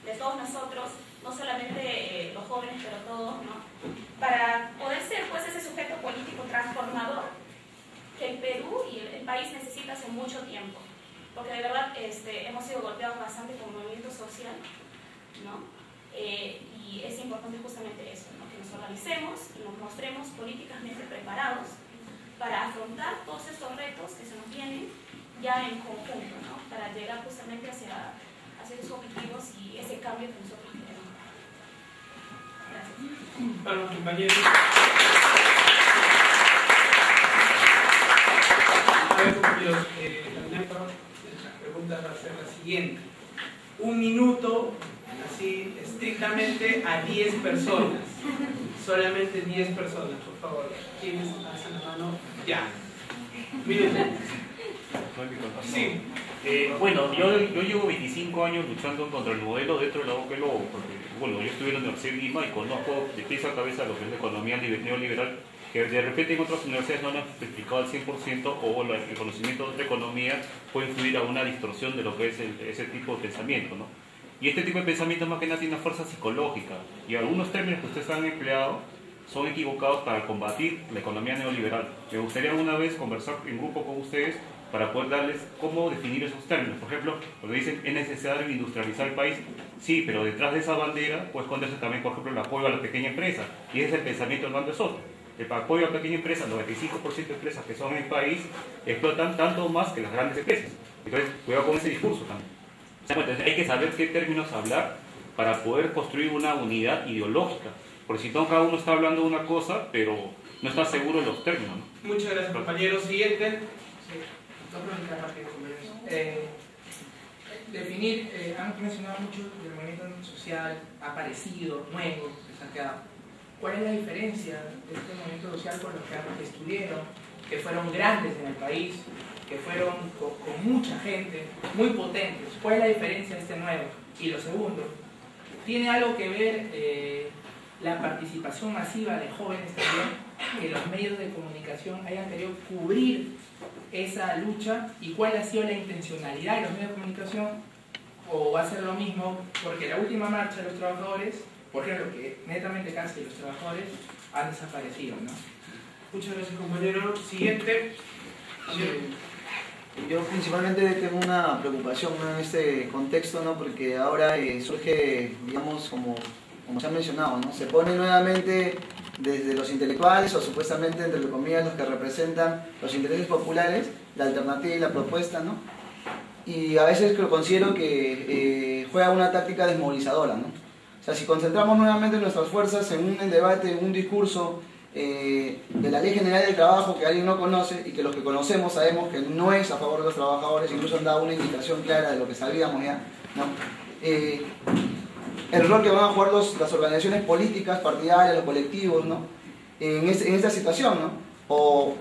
de todos nosotros, no solamente los jóvenes, pero todos, ¿no? Para poder ser, pues, ese sujeto político transformador que el Perú y el país necesita hace mucho tiempo, porque de verdad hemos sido golpeados bastante como movimiento social, ¿no? Y es importante justamente eso, ¿no? Que nos organicemos y nos mostremos políticamente preparados para afrontar todos estos retos que se nos vienen ya en conjunto, ¿no? Para llegar justamente hacia esos objetivos y ese cambio que nosotros queremos. Gracias. Para los compañeros. A ver, compañeros, la pregunta va a ser la siguiente. 1 minuto, así estrictamente a 10 personas. Solamente 10 personas, por favor. ¿Quiénes hacen la mano? Ya. Miren. Sí. Bueno, yo llevo 25 años luchando contra el modelo dentro de la OCLO, porque bueno, yo estuve en la Universidad de Lima y conozco de pies a cabeza lo que es la economía neoliberal, que de repente en otras universidades no lo han explicado al 100% o el conocimiento de otra economía puede influir a una distorsión de lo que es ese tipo de pensamiento, ¿no? Y este tipo de pensamiento más que nada tiene una fuerza psicológica y algunos términos que ustedes han empleado son equivocados para combatir la economía neoliberal. Me gustaría alguna vez conversar en grupo con ustedes para poder darles cómo definir esos términos. Por ejemplo, cuando dicen es necesario industrializar el país, sí, pero detrás de esa bandera puede esconderse también, por ejemplo, el apoyo a la pequeña empresa, y ese es el pensamiento del bando de Soto. El apoyo a la pequeña empresa, el 95% de empresas que son en el país explotan tanto más que las grandes empresas. Entonces, cuidado con ese discurso también. Entonces, hay que saber qué términos hablar para poder construir una unidad ideológica. Porque si no, cada uno está hablando de una cosa, pero no está seguro de los términos, ¿no? Muchas gracias, compañero. Siguiente. Sí, definir, han mencionado mucho del movimiento social, aparecido, nuevo, que se ha quedado. ¿Cuál es la diferencia de este movimiento social con los que estuvieron, que fueron grandes en el país, que fueron con mucha gente, muy potentes? ¿Cuál es la diferencia de este nuevo? Y lo segundo, ¿tiene algo que ver la participación masiva de jóvenes también, que los medios de comunicación hayan querido cubrir esa lucha, y cuál ha sido la intencionalidad de los medios de comunicación? ¿O va a ser lo mismo? Porque la última marcha de los trabajadores, por ejemplo, que netamente casi los trabajadores han desaparecido, ¿no? Muchas gracias, compañero. Siguiente. Yo principalmente tengo una preocupación, ¿no?, en este contexto, ¿no?, porque ahora surge, digamos, como se ha mencionado, ¿no?, se pone nuevamente desde los intelectuales, o supuestamente, entre comillas, los que representan los intereses populares, la alternativa y la propuesta, ¿no? Y a veces considero que juega una táctica desmovilizadora, ¿no? O sea, si concentramos nuevamente nuestras fuerzas en un debate, en un discurso de la Ley General del Trabajo que alguien no conoce, y que los que conocemos sabemos que no es a favor de los trabajadores, incluso han dado una indicación clara de lo que sabíamos ya, ¿no? El rol que van a jugar las organizaciones políticas, partidarias, los colectivos, ¿no?, en esta situación, ¿no? O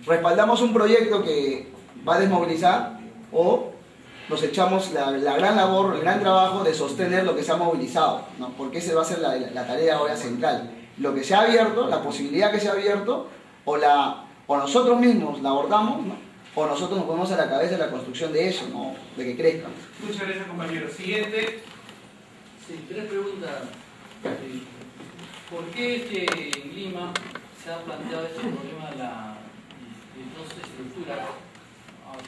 respaldamos un proyecto que va a desmovilizar, o nos echamos la gran labor, el gran trabajo de sostener lo que se ha movilizado, ¿no? Porque esa va a ser la tarea ahora central. Lo que se ha abierto, la posibilidad que se ha abierto, o nosotros mismos la abordamos, ¿no?, o nosotros nos ponemos a la cabeza de la construcción de eso, ¿no?, de que crezca. Muchas gracias, compañero. Siguiente. Sí, tres preguntas. ¿Por qué en Lima se ha planteado este problema de dos estructuras?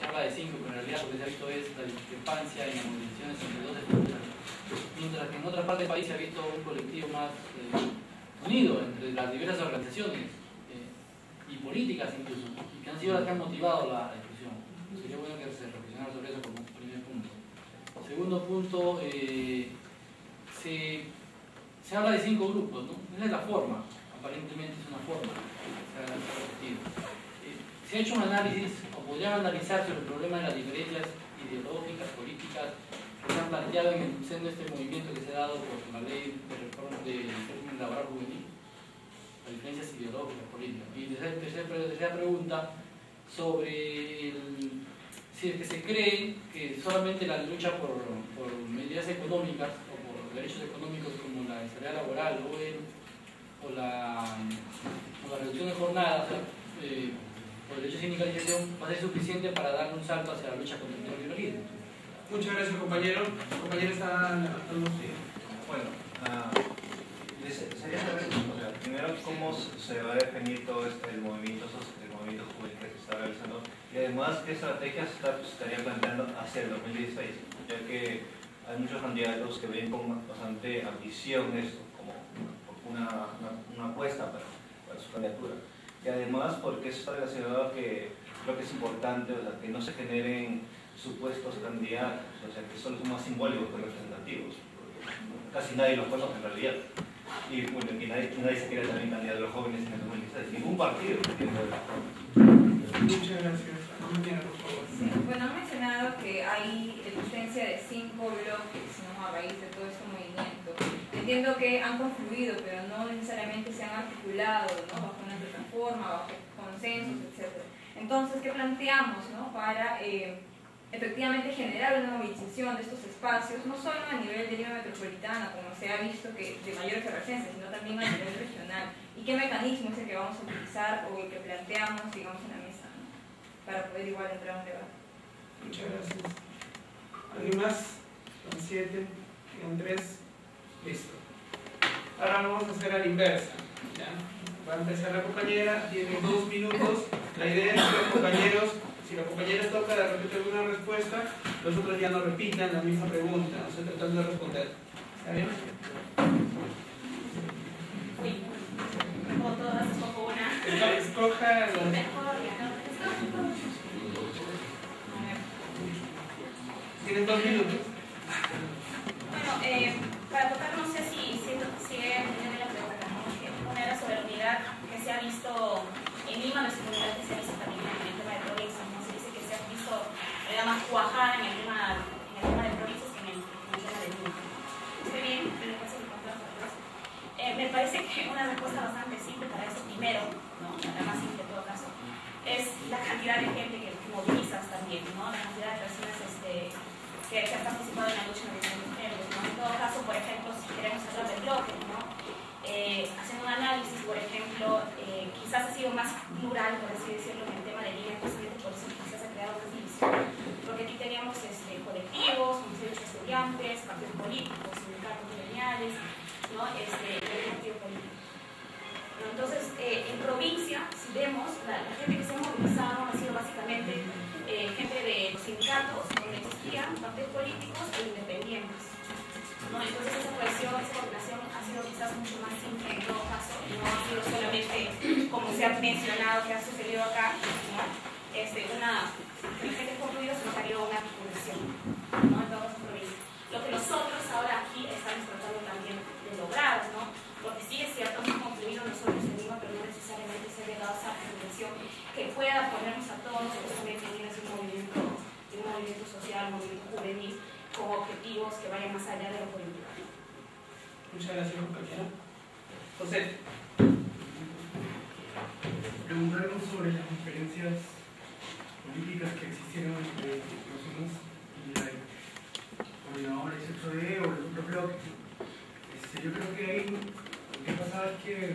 Se habla de 5, pero en realidad lo que se ha visto es la discrepancia en las movilizaciones entre dos estructuras. Mientras que en otra parte del país se ha visto un colectivo más unido entre las diversas organizaciones y políticas incluso, y que han sido las que han motivado la discusión. Sería bueno que se reflexionara sobre eso como primer punto. Segundo punto, se habla de 5 grupos, ¿no? Esa es la forma, aparentemente es una forma que se ha repetido. Se ha hecho un análisis, o podrían analizar, sobre el problema de las diferencias ideológicas, políticas, que se han planteado en el seno de este movimiento que se ha dado por la ley de reforma del régimen laboral juvenil, las diferencias ideológicas, políticas. Y tercera pregunta, sobre si es que se cree que solamente la lucha por medidas económicas, o por derechos económicos como la estabilidad laboral o la reducción de jornadas, por el hecho de sindicalización, va a ser suficiente para darle un salto hacia la lucha contra el neoliberalismo. Muchas gracias, compañero. El compañero está levantando. Bueno, sería saber, primero, cómo se va a definir todo el movimiento juvenil que se está realizando, y además qué estrategias estaría planteando hacia el 2016, ya que hay muchos candidatos que ven con bastante ambición esto, como una apuesta para su candidatura. Y además, porque eso está relacionado a que creo que es importante, o sea, que no se generen supuestos candidatos, o sea, que solo son más simbólicos que representativos. Casi nadie los conoce en realidad. Y bueno, que nadie se quiere también candidato a los jóvenes en el 2016. Ningún partido. Muchas gracias. Por favor. Sí, bueno, han mencionado que hay existencia de 5 bloques, ¿no?, a raíz de todo este movimiento. Entiendo que han confluido, pero no necesariamente se han articulado, ¿no?, bajo una plataforma, bajo consensos, etc. Entonces, ¿qué planteamos, ¿no?, para efectivamente generar una movilización de estos espacios, no solo a nivel de Lima metropolitana, como se ha visto que de mayor efervescencia, sino también a nivel regional? ¿Y qué mecanismo es el que vamos a utilizar o el que planteamos, digamos, en la mesa, ¿no?, para poder igual entrar a un debate? Muchas gracias. ¿Alguien más? Con 7, con 3. Listo. Ahora vamos a hacer a la inversa. ¿Ya? Va a empezar la compañera, tiene 2 minutos. La idea es que los compañeros, si la compañera toca de repente alguna respuesta, los otros ya no repitan la misma pregunta, o sea, tratando de responder. ¿Está bien? Sí. O todas, escojo una. Escoja la mejor, Tienen 2 minutos. Bueno, una respuesta bastante simple para eso, primero, ¿no? La más simple en todo caso, es la cantidad de gente que movilizas también, ¿no? La cantidad de personas que han participado en la lucha en los diferentes géneros, ¿no? En todo caso, por ejemplo, si queremos hablar del bloque, ¿no? Haciendo un análisis, por ejemplo, quizás ha sido más plural, por así decirlo, en el tema de línea, justamente por eso quizás se ha creado más división, porque aquí teníamos colectivos, consejos de estudiantes, partidos políticos, sindicatos gremiales, ¿no? El partido político. ¿No? Entonces, en provincia, si vemos, la gente que se ha movilizado ha sido básicamente gente de los sindicatos, donde existían partidos políticos e independientes. ¿No? Entonces esa cohesión, esa coordinación ha sido quizás mucho más simple en todo caso, y no ha sido solamente, como se ha mencionado, que ha sucedido acá, ¿no? Que la gente es concluida, sino que ha habido una articulación, ¿no? En todo caso, provincia. Lo que nosotros ahora aquí estamos tratando también de lograr, ¿no? Porque sí es cierto, hemos concluido nosotros en Lima, pero no necesariamente se ha llegado a esa articulación que pueda ponernos a todos justamente en un movimiento social, un movimiento juvenil, con objetivos que vayan más allá de lo político. Muchas gracias, compañero. José. Preguntarnos sobre las diferencias políticas que existieron entre los unos y la coordinadora del 18D o el otro bloque. Yo creo que ahí lo que pasa es que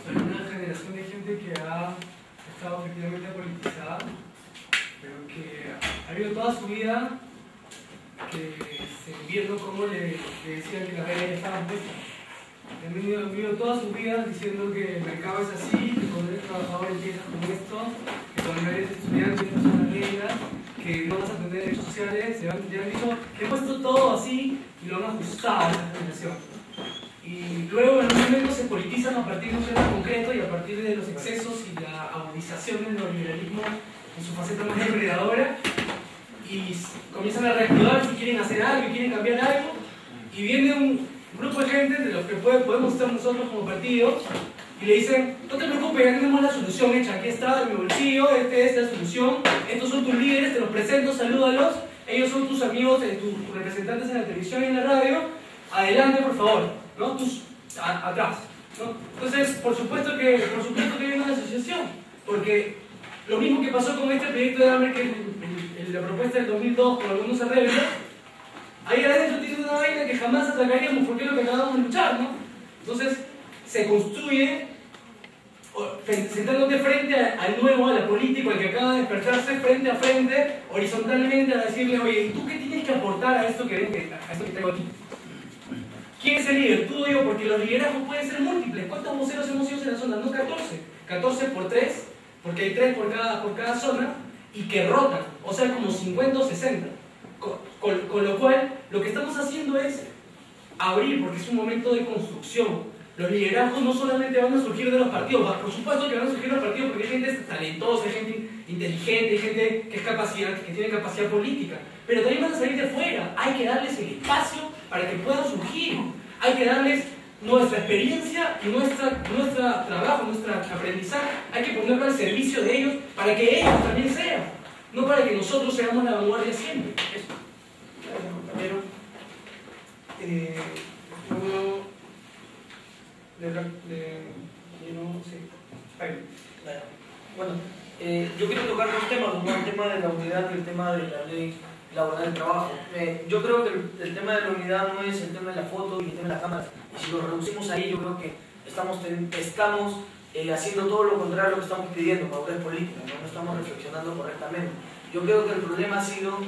hay una generación de gente que ha estado efectivamente politizada, pero que ha vivido toda su vida viendo cómo le decían que las reglas ya estaban puestas. Han vivido toda su vida diciendo que el mercado es así, que cuando eres trabajador empiezas con esto, que cuando eres estudiante estas son las reglas, que no vas a tener derechos sociales. Ya han dicho que he puesto todo así y lo han ajustado a esa generación. Y luego en un momento se politizan a partir de un tema concreto y a partir de los excesos y la agudización del neoliberalismo en su faceta más depredadora, y comienzan a reactivar si quieren hacer algo y quieren cambiar algo, y viene un grupo de gente de los que podemos estar nosotros como partidos y le dicen: no te preocupes, ya tenemos la solución hecha, aquí está en mi bolsillo, esta es la solución, estos son tus líderes, te los presento, salúdalos, ellos son tus amigos, tus representantes en la televisión y en la radio, adelante por favor, ¿no? Atrás, ¿no? Entonces, por supuesto que hay una asociación, porque lo mismo que pasó con este proyecto de Hammer, que la propuesta del 2002 con algunos arreglos, ahí adentro tiene una vaina que jamás atacaríamos porque es lo que acabamos de luchar, ¿no? Entonces, se construye sentándote frente al nuevo, a la política, al que acaba de despertarse, frente a frente, horizontalmente, a decirle: oye, ¿y tú qué tienes que aportar a esto que tengo aquí? ¿Quién es el líder? Tú o yo, porque los liderazgos pueden ser múltiples. ¿Cuántos voceros hemos sido en la zona? No 14. 14 por 3, porque hay 3 por cada zona, y que rotan, o sea, como 50 o 60. Con lo cual, lo que estamos haciendo es abrir, porque es un momento de construcción. Los liderazgos no solamente van a surgir de los partidos, por supuesto que van a surgir de los partidos porque hay gente talentosa, hay gente inteligente, hay gente que tiene capacidad política, pero también van a salir de fuera. Hay que darles el espacio para que puedan surgir, hay que darles nuestra experiencia y nuestro trabajo, nuestro aprendizaje, hay que ponerlo al servicio de ellos para que ellos también sean, no para que nosotros seamos la vanguardia siempre. Eso. Gracias, compañero. Bueno, yo quiero tocar dos temas, ¿no? El tema de la unidad y el tema de la ley laboral del trabajo. Yo creo que el tema de la unidad no es el tema de la foto y el tema de la cámara, y si lo reducimos ahí, yo creo que estamos haciendo todo lo contrario a lo que estamos pidiendo, madurez política, no estamos reflexionando correctamente. Yo creo que el problema ha sido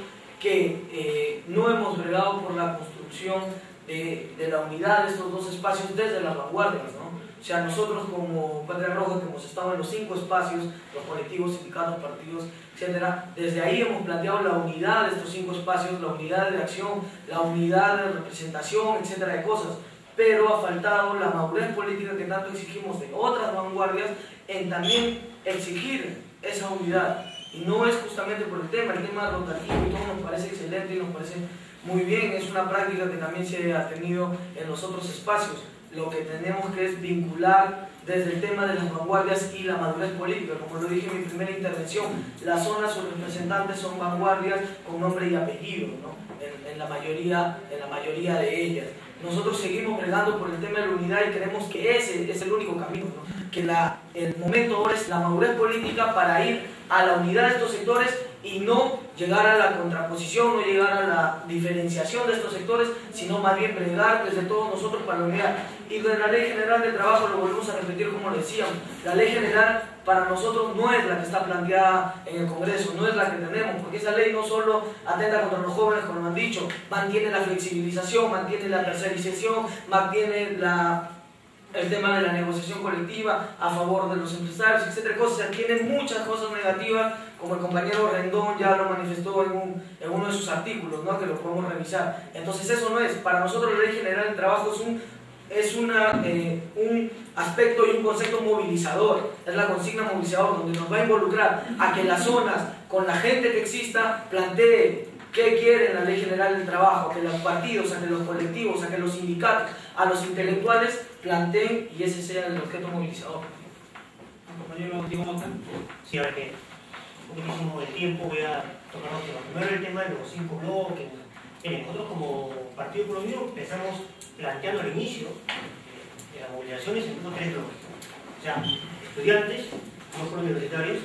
que no hemos bregado por la construcción de la unidad de estos dos espacios desde las vanguardias, ¿no? O sea, nosotros como Patria Roja, que hemos estado en los 5 espacios, los colectivos, sindicatos, partidos, etcétera, desde ahí hemos planteado la unidad de estos 5 espacios, la unidad de acción, la unidad de representación, etcétera, de cosas. Pero ha faltado la madurez política que tanto exigimos de otras vanguardias en también exigir esa unidad. Y no es justamente por el tema rotativo y todo nos parece excelente y nos parece muy bien, es una práctica que también se ha tenido en los otros espacios. Lo que tenemos que es vincular desde el tema de las vanguardias y la madurez política. Como lo dije en mi primera intervención, las zonas, sus representantes son vanguardias con nombre y apellido, ¿no? en la mayoría de ellas. nosotros seguimos bregando por el tema de la unidad y creemos que ese es el único camino, ¿no? Que el momento ahora es la madurez política para ir a la unidad de estos sectores y no llegar a la contraposición, no llegar a la diferenciación de estos sectores, sino más bien bregar desde todos nosotros para la unidad. Y de la Ley General de Trabajo lo volvemos a repetir como lo decíamos, la Ley General para nosotros no es la que está planteada en el Congreso, no es la que tenemos, porque esa ley no solo atenta contra los jóvenes, como lo han dicho, mantiene la flexibilización, mantiene la tercerización, mantiene el tema de la negociación colectiva a favor de los empresarios, etcétera, cosas. O sea, tiene muchas cosas negativas, como el compañero Rendón ya lo manifestó en uno de sus artículos, ¿no? Que lo podemos revisar. Entonces eso no es, para nosotros la Ley General del Trabajo es un aspecto y un concepto movilizador, es la consigna movilizador, donde nos va a involucrar a que las zonas, con la gente que exista, plantee qué quiere la Ley General del Trabajo, a que los partidos, a que los colectivos, a que los sindicatos, a los intelectuales planteen y ese sea el objeto movilizador. Compañero Diego Mota. Sí, a ver, que un poquísimo de tiempo voy a tocar los temas. Primero el tema de los 5 bloques. Nosotros como Partido Pueblo Unido empezamos planteando al inicio de las movilizaciones en 3 bloques. O sea, estudiantes, no solo universitarios,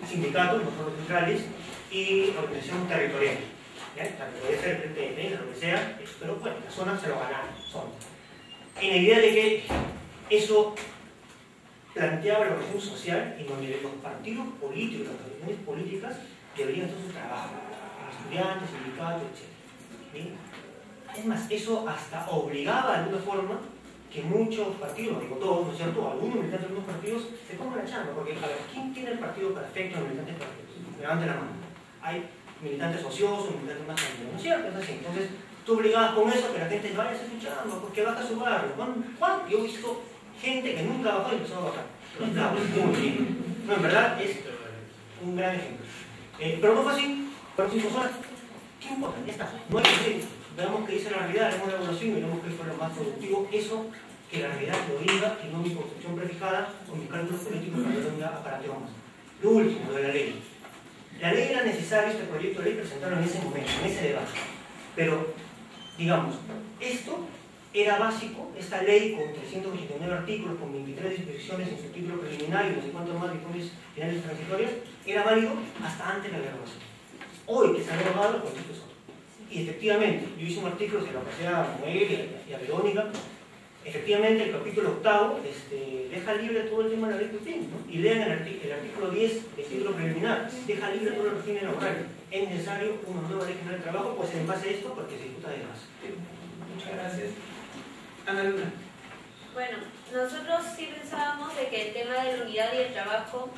sindicatos, no solo centrales, y organización territorial. Puede ser el Frente de Defensa, lo que sea, pero bueno, las zonas se lo ganaron. En la idea de que eso planteaba la organización social en donde los partidos políticos, las organizaciones políticas deberían hacer su trabajo, estudiantes, sindicatos, etc. ¿Bien? Es más, eso hasta obligaba de alguna forma que muchos partidos, no digo todos, ¿no es cierto?, algunos militantes de algunos partidos se pongan la chamba, porque a ver, ¿quién tiene el partido perfecto en los militantes partidos? Levanten la mano. Hay militantes ociosos, militantes más tranquilos, ¿no es cierto? Es así. Entonces, tú obligabas con eso que la gente vaya a hacer su chamba, porque baja su barrio. Juan, yo he visto gente que nunca trabajó y empezó a bajar. Pero claro, muy bien. No, en verdad es un gran ejemplo. Pero no fue así. Fueron 5 horas. ¿Qué importa? Ya está. No hay que decir. Veamos qué dice la realidad, haremos la evaluación y veremos qué fue lo más productivo. Eso que la realidad lo diga y no mi construcción prefijada con mis cálculos políticos para que no diga para qué vamos. Lo último, lo de la ley. La ley era necesario, este proyecto de ley presentarlo en ese momento, en ese debate. Pero, digamos, esto era básico, esta ley con 389 artículos, con 23 disposiciones en su título preliminar y no sé cuántos más disposiciones finales transitorias, era válido hasta antes de la derogación. Hoy que se ha derogado, el concepto es otro. Y efectivamente, yo hice un artículo, se lo pasé a Noel y a Verónica. Efectivamente, el capítulo 8 deja libre todo el tema de la ley de fin, ¿no? Y lean el artículo 10 del título preliminar, deja libre todo el régimen laboral. Es necesario una nueva ley general de trabajo, pues en base a esto, porque se discuta de más. Muchas gracias. Ana Luna. Bueno, nosotros sí pensábamos de que el tema de la unidad y el trabajo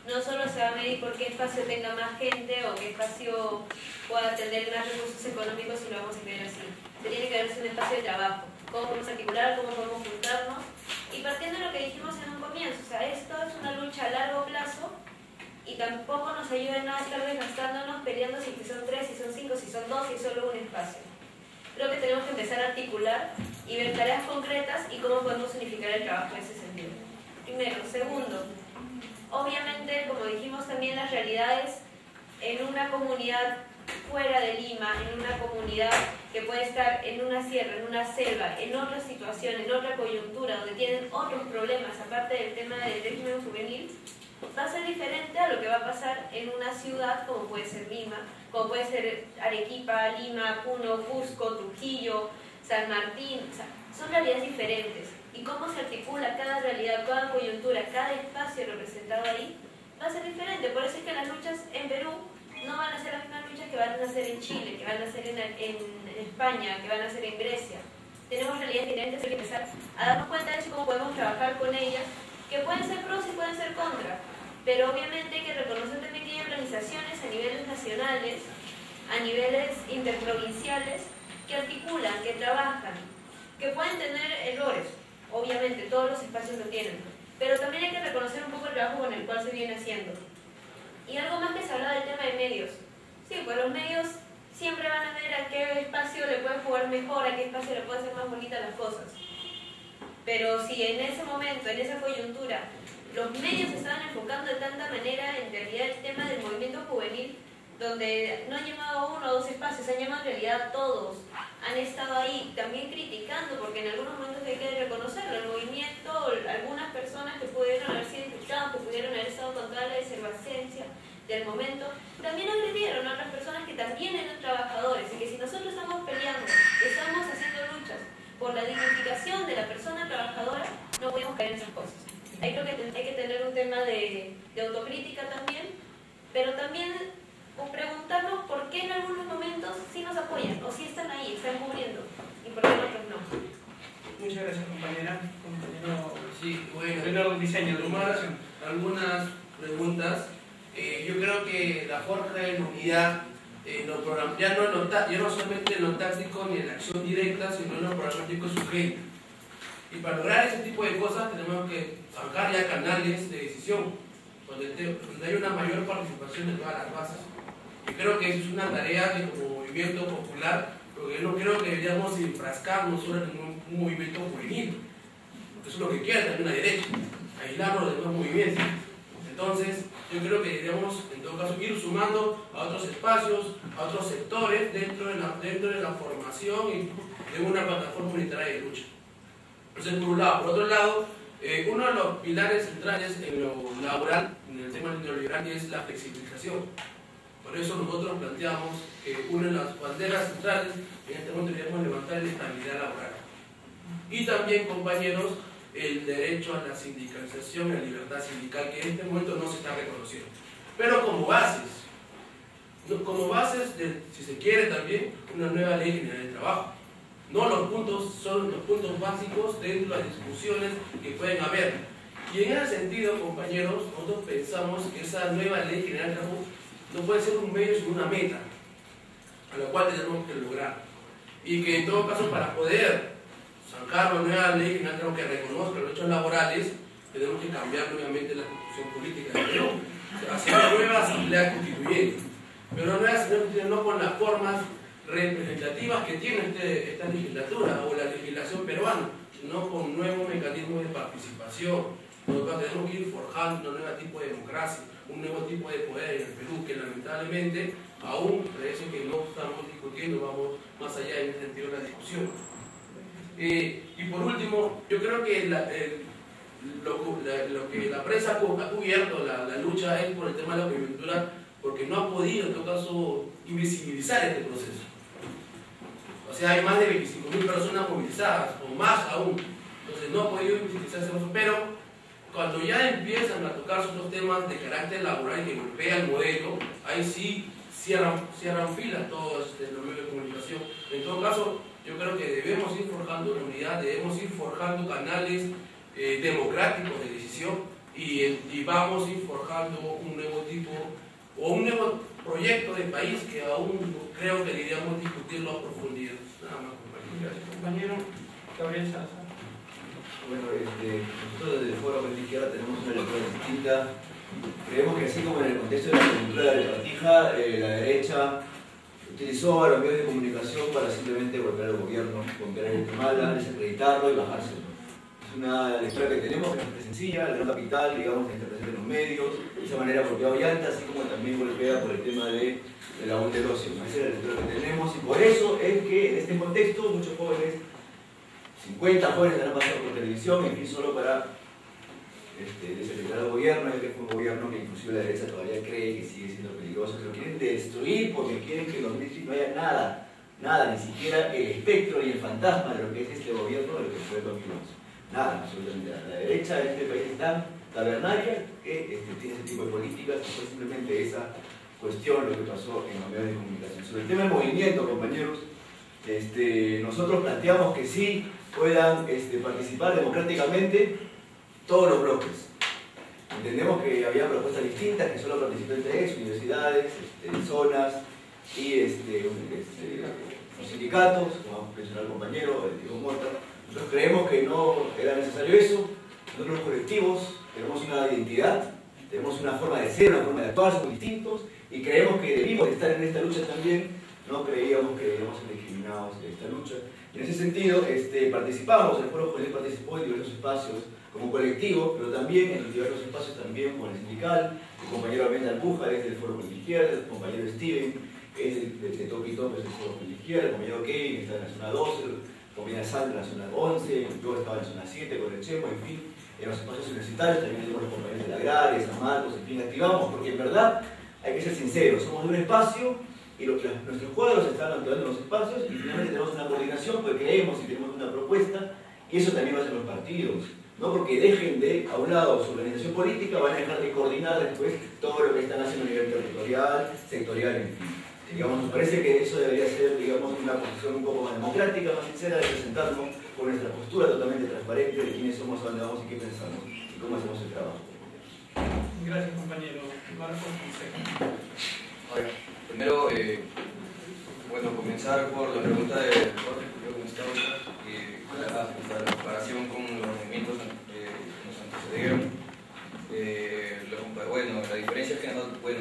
no solo se va a medir por qué espacio tenga más gente o qué espacio pueda tener más recursos económicos y lo vamos a creer así. Se tiene que verse un espacio de trabajo. Cómo podemos articular, cómo podemos juntarnos. Y partiendo de lo que dijimos en un comienzo, o sea, esto es una lucha a largo plazo y tampoco nos ayuda en nada estar desgastándonos peleando si son 3, si son 5, si son 2, si es solo un espacio. Creo que tenemos que empezar a articular y ver tareas concretas y cómo podemos unificar el trabajo en ese sentido. Primero. Segundo, obviamente, como dijimos también, las realidades en una comunidad fuera de Lima, en una comunidad que puede estar en una sierra, en una selva, en otra situación, en otra coyuntura, donde tienen otros problemas, aparte del tema del régimen juvenil, va a ser diferente a lo que va a pasar en una ciudad como puede ser Lima, como puede ser Arequipa, Lima, Puno, Cusco, Trujillo, San Martín. O sea, son realidades diferentes. Y cómo se articula cada realidad, cada coyuntura, cada espacio representado ahí, va a ser diferente. Por eso es que las luchas en Perú no van a ser las mismas luchas que van a ser en Chile, que van a ser en España, que van a ser en Grecia. Tenemos realidades diferentes, hay que empezar a darnos cuenta de eso y cómo podemos trabajar con ellas, que pueden ser pros y pueden ser contra. Pero obviamente hay que reconocer también que hay organizaciones a niveles nacionales, a niveles interprovinciales, que articulan, que trabajan, que pueden tener errores. Obviamente, todos los espacios lo tienen. Pero también hay que reconocer un poco el trabajo con el cual se viene haciendo. Y algo más que se habla del tema de medios. Sí, pues los medios siempre van a ver a qué espacio le pueden jugar mejor, a qué espacio le puede hacer más bonitas las cosas. Pero si en ese momento, en esa coyuntura, los medios se estaban enfocando de tanta manera en realidad el tema del movimiento juvenil, donde no han llamado uno o dos espacios, han llamado en realidad a todos, han estado ahí también criticando, porque en algunos momentos hay que reconocerlo, el movimiento, algunas personas que pudieron haber sido implicadas, que pudieron haber estado contra la efervescencia del momento, también agredieron a otras personas que también eran trabajadores, y que si nosotros estamos peleando, estamos haciendo luchas por la dignificación de la persona trabajadora, no podemos caer en esas cosas. Ahí creo que hay que tener un tema de autocrítica también, pero también preguntarnos por qué en algunos momentos sí nos apoyan, o sí están ahí, están cubriendo, y por qué en otros no. Muchas gracias, compañera. Compañero, sí, bueno, compañero diseño de tomar algunas preguntas. Yo creo que la fuerza de la unidad ya no solamente en lo táctico ni en la acción directa, sino en lo programático y sujeto. Y para lograr ese tipo de cosas tenemos que sacar ya canales de decisión, donde hay una mayor participación de todas las bases. Y creo que eso es una tarea que como movimiento popular, porque yo no creo que deberíamos enfrascarnos solo en un movimiento juvenil, porque eso es lo que quiere también la derecha, aislarnos de los movimientos. Entonces, yo creo que deberíamos, en todo caso, ir sumando a otros espacios, a otros sectores dentro de la formación y de una plataforma unitaria de lucha. Entonces, por un lado. Por otro lado, uno de los pilares centrales en lo laboral, en el tema neoliberal, es la flexibilización. Por eso nosotros planteamos que una de las banderas centrales en este momento deberíamos levantar la estabilidad laboral. Y también, compañeros, el derecho a la sindicalización y a la libertad sindical, que en este momento no se está reconociendo. Pero como bases de, si se quiere también, una nueva ley general de trabajo. No los puntos, son los puntos básicos dentro de las discusiones que pueden haber. Y en ese sentido, compañeros, nosotros pensamos que esa nueva ley general de trabajo no puede ser un medio sino una meta, a la cual tenemos que lograr. Y que en todo caso, para poder sacar una nueva ley general de trabajo que reconozca los derechos laborales, tenemos que cambiar nuevamente la constitución política del Perú, hacer una nueva asamblea constituyente. Pero una nueva asamblea constituyente no con las formas representativas que tiene esta legislatura o la legislación peruana, sino con nuevos mecanismos de participación. Nosotros tenemos que ir forjando un nuevo tipo de democracia, un nuevo tipo de poder en el Perú, que lamentablemente aún parece que no estamos discutiendo, vamos más allá en el sentido de la discusión. Y por último, yo creo que lo que la prensa ha cubierto la lucha es por el tema de la coyuntura, porque no ha podido en todo caso invisibilizar este proceso. O sea, hay más de 25.000 personas movilizadas, o más aún. Entonces no ha podido invisibilizar ese proceso, pero cuando ya empiezan a tocar otros temas de carácter laboral que golpea el modelo, ahí sí cierran filas todos los medios de comunicación. En todo caso, yo creo que debemos ir forjando una unidad, debemos ir forjando canales democráticos de decisión y vamos a ir forjando un nuevo tipo o un nuevo proyecto de país que aún creo que deberíamos discutirlo a profundidad. Nada más, compañero. Gracias, compañero. Gabriel Salazar. Bueno, nosotros desde el Foro de Izquierda tenemos una lectura distinta. Creemos que así como en el contexto de la coyuntura de la repartija, la derecha utilizó a los medios de comunicación para simplemente golpear al gobierno, golpear a Guatemala, desacreditarlo y bajárselo. Es una lectura que tenemos, que es bastante sencilla, la gran capital, digamos, que está presente en los medios, de esa manera golpea a Ollanta, así como también golpea por el tema de la ONU del ocio. Esa es la lectura que tenemos y por eso es que en este contexto muchos jóvenes, 50 jóvenes han pasado por televisión, en fin, solo para desacreditar al gobierno, ya que fue un gobierno que inclusive la derecha todavía cree que sigue siendo peligroso, que lo quieren destruir porque quieren que en 2030 no haya nada, ni siquiera el espectro y el fantasma de lo que es este gobierno, de lo que fue el 2011. Nada, absolutamente nada. La derecha de este país es tan tabernaria que tiene ese tipo de políticas, y fue simplemente esa cuestión lo que pasó en los medios de comunicación. Sobre el tema del movimiento, compañeros, nosotros planteamos que sí puedan participar democráticamente todos los bloques. Entendemos que había propuestas distintas, que solo participan entre universidades, zonas y los sindicatos, como mencionó el compañero Diego Mota. Nosotros creemos que no era necesario eso. Nosotros los colectivos tenemos una identidad, tenemos una forma de ser, una forma de actuar, somos distintos y creemos que debimos estar en esta lucha también, no creíamos que debíamos ser discriminados en esta lucha. Y en ese sentido, participamos, el Foro Juvenil participó en diversos espacios como colectivo, pero también en diversos espacios también con el sindical, el compañero Abel Alpuja es del Foro Juvenil Izquierda, el compañero Steven es de Topi Top, es del Foro Juvenil Izquierda, el compañero Kevin está en la zona 12, el compañero Sandra en la zona 11, yo estaba en la zona 7 con el Chemo, en fin, en los espacios universitarios también tenemos los compañeros de la Agraria, San Marcos, en fin, activamos, porque en verdad hay que ser sinceros, somos de un espacio y nuestros cuadros están actuando en los espacios y finalmente tenemos una coordinación porque creemos y tenemos una propuesta y eso también va a ser los partidos. No porque dejen de, a un lado, su organización política, van a dejar de coordinar después todo lo que están haciendo a nivel territorial, sectorial, en fin. Digamos, nos parece que eso debería ser, digamos, una posición un poco más democrática, más sincera, de presentarnos con nuestra postura totalmente transparente de quiénes somos, a dónde vamos y qué pensamos y cómo hacemos el trabajo. Gracias, compañero. Marco, primero, bueno, comenzar por la pregunta de Jorge, creo que está la comparación con los movimientos que nos antecedieron. Bueno, la diferencia es que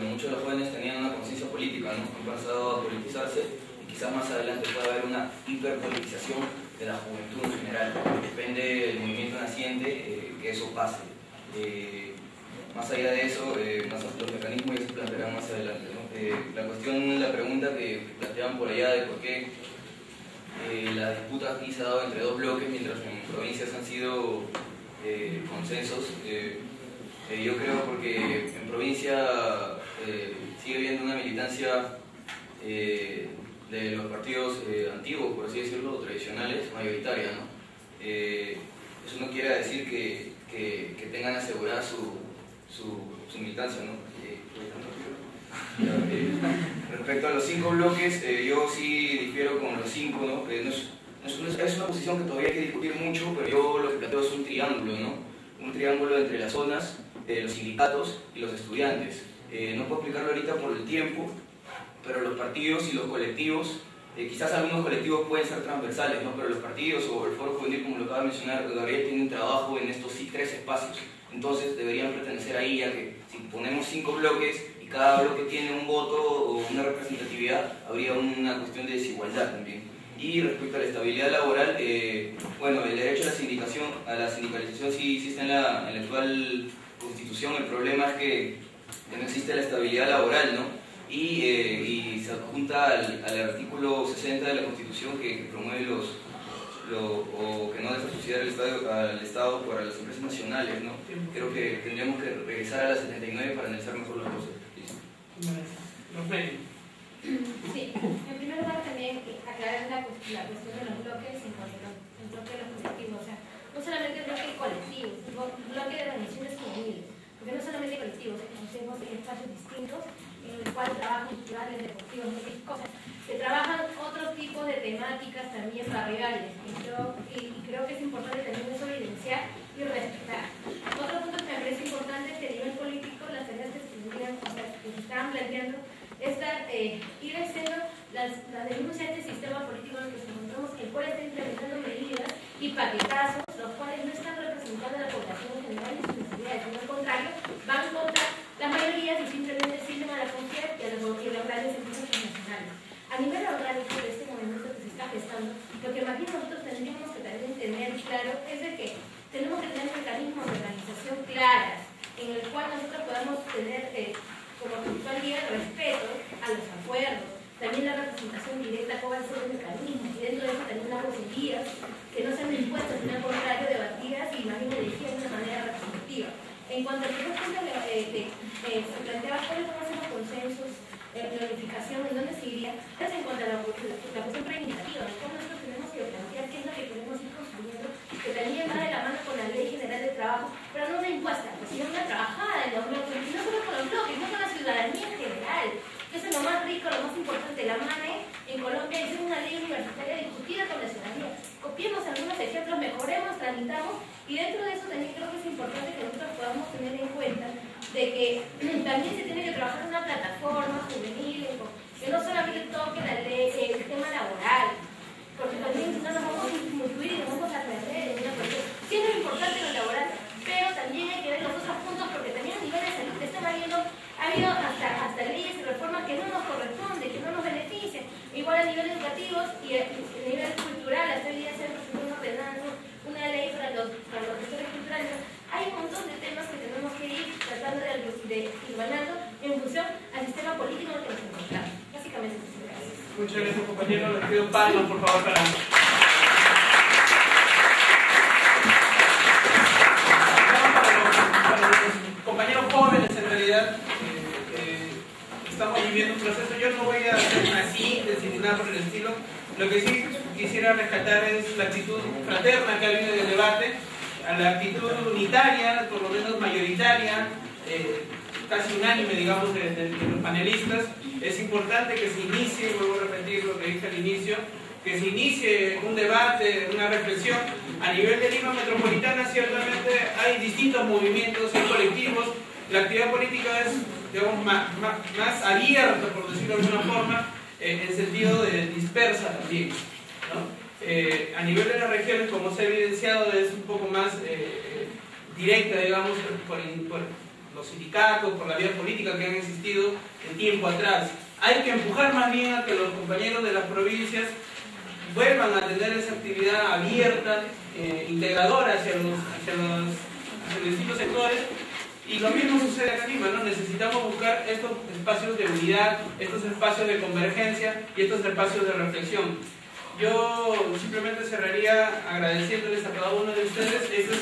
muchos de los jóvenes tenían una conciencia política, ¿no? Han pasado a politizarse y quizás más adelante pueda haber una hiperpolitización de la juventud en general. Depende del movimiento naciente que eso pase. Más allá de eso, los mecanismos ya se plantearán más adelante, ¿no? La pregunta que planteaban por allá de por qué la disputa aquí se ha dado entre dos bloques mientras en provincias han sido consensos. Yo creo porque en provincia sigue habiendo una militancia de los partidos antiguos, por así decirlo, tradicionales, mayoritaria, ¿no? Eso no quiere decir que tengan asegurada su militancia, ¿no? Respecto a los 5 bloques, yo sí difiero con los 5, ¿no? Es una posición que todavía hay que discutir mucho, pero yo lo que planteo es un triángulo, ¿no? Un triángulo entre las zonas, los sindicatos y los estudiantes. No puedo explicarlo ahorita por el tiempo, pero los partidos y los colectivos, quizás algunos colectivos pueden ser transversales, ¿no? Pero los partidos o el Foro Juvenil, como lo acaba de mencionar, todavía tienen trabajo en estos 3 espacios. Entonces deberían pertenecer ahí, ya que si ponemos 5 bloques y cada bloque tiene un voto o una representatividad, habría una cuestión de desigualdad también. Y respecto a la estabilidad laboral, bueno, el derecho a la sindicalización sí está en la actual Constitución. El problema es que no existe la estabilidad laboral, ¿no? Y se adjunta al artículo 60 de la Constitución que promueve o que no deja subsidiar al Estado para las empresas nacionales, ¿no? Creo que tendríamos que regresar a la 79 para analizar mejor las cosas. Sí, en primer lugar también aclarar la cuestión de los bloques en cuanto al bloque de los colectivos, o sea, no solamente el bloque colectivo, sino el bloque de organizaciones juveniles, porque no solamente colectivos, conocemos espacios distintos en el cual trabajan culturales, deportivos, cosas, se trabajan otros tipos de temáticas también barriales, y creo que es importante también eso evidenciar y respetar. Otro punto que me parece importante es que a nivel político las tareas que se estaban planteando ir haciendo la denuncia de este sistema político en el que nos encontramos, el cual está implementando medidas y paquetazos, los cuales no están representando a la población en general y sus necesidades, sino al contrario, van contra las mayorías y simplemente sirven a la confianza y a los grandes empresas internacionales. A nivel orgánico de este movimiento que se está gestando, lo que más bien nosotros tendríamos que también tener claro es de que tenemos que tener mecanismos de organización claras, en el cual nosotros podamos tener como principal guía el respeto a los acuerdos, también la representación directa, cómo va a ser el mecanismo, y dentro de eso también las vocerías que no sean dispuestas, sino al contrario, debatidas y más bien elegidas de una manera representativa. En cuanto a los puntos se planteaba cuáles van a ser los consensos, la unificación, en dónde se iría, es en cuanto a la cuestión reivindicativa, en la cual nosotros tenemos que plantear qué es lo que queremos ir construyendo, que también va de la mano con la Ley General de Trabajo, pero no una impuesta, sino una trabajada en los bloques, y no solo con los bloques, no con la ciudadanía en general, que eso es lo más rico, lo más importante. La MANE en Colombia es una ley universitaria discutida con la ciudadanía. Copiemos algunos ejemplos, mejoremos, tramitamos, y dentro de eso también creo que es importante que nosotros podamos tener en cuenta de que también se tiene que trabajar en una plataforma juvenil, que no solamente toque la ley, el tema laboral, porque también si no nos vamos a incluir y nos vamos a perder en una cuestión. Sí es importante lo laboral, pero también hay que ver los otros puntos, porque también a nivel de salud están habido hasta leyes y reformas que no nos corresponden, que no nos benefician. Igual compañeros, les pido palmas, por favor, para los compañeros jóvenes, en realidad. Estamos viviendo un proceso. Yo no voy a hacer una síntesis ni nada por el estilo. Lo que sí quisiera rescatar es la actitud fraterna que ha habido en el debate, a la actitud unitaria, por lo menos mayoritaria, casi unánime, digamos, de los panelistas. Es importante que se inicie, vuelvo a repetir lo que dije al inicio, que se inicie un debate, una reflexión. A nivel de Lima Metropolitana, ciertamente hay distintos movimientos y colectivos. La actividad política es, digamos, más abierta, por decirlo de alguna forma, en sentido de dispersa también, ¿no? A nivel de las regiones, como se ha evidenciado, es un poco más directa, digamos, por los sindicatos, por la vía política que han existido en tiempo atrás. Hay que empujar más bien a que los compañeros de las provincias vuelvan a tener esa actividad abierta, integradora hacia los distintos sectores. Y lo mismo sucede acá en Lima, ¿no? Necesitamos buscar estos espacios de unidad, estos espacios de convergencia y estos espacios de reflexión. Yo simplemente cerraría agradeciéndoles a cada uno de ustedes. Este es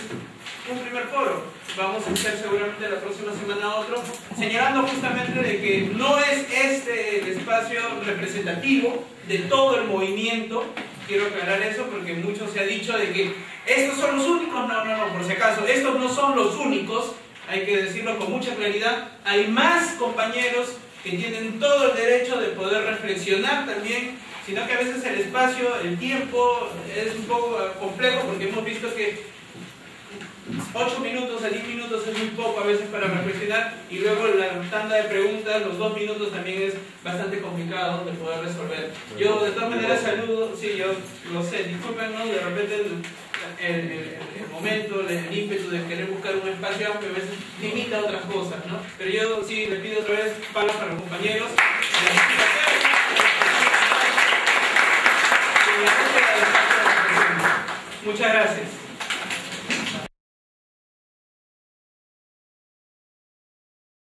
un primer foro. Vamos a hacer seguramente la próxima semana otro, señalando justamente de que no es este el espacio representativo de todo el movimiento. Quiero aclarar eso porque mucho se ha dicho de que estos son los únicos. No, por si acaso, estos no son los únicos. Hay que decirlo con mucha claridad. Hay más compañeros que tienen todo el derecho de poder reflexionar también, sino que a veces el espacio, el tiempo es un poco complejo porque hemos visto que 8 minutos a 10 minutos es muy poco a veces para reflexionar, y luego la tanda de preguntas, los 2 minutos también es bastante complicado de poder resolver. Yo de todas maneras saludo, sí, yo lo sé, discúlpenos, de repente el momento, el ímpetu de querer buscar un espacio amplio a veces limita otras cosas, ¿no? Pero yo sí le pido otra vez palmas para los compañeros. Muchas gracias.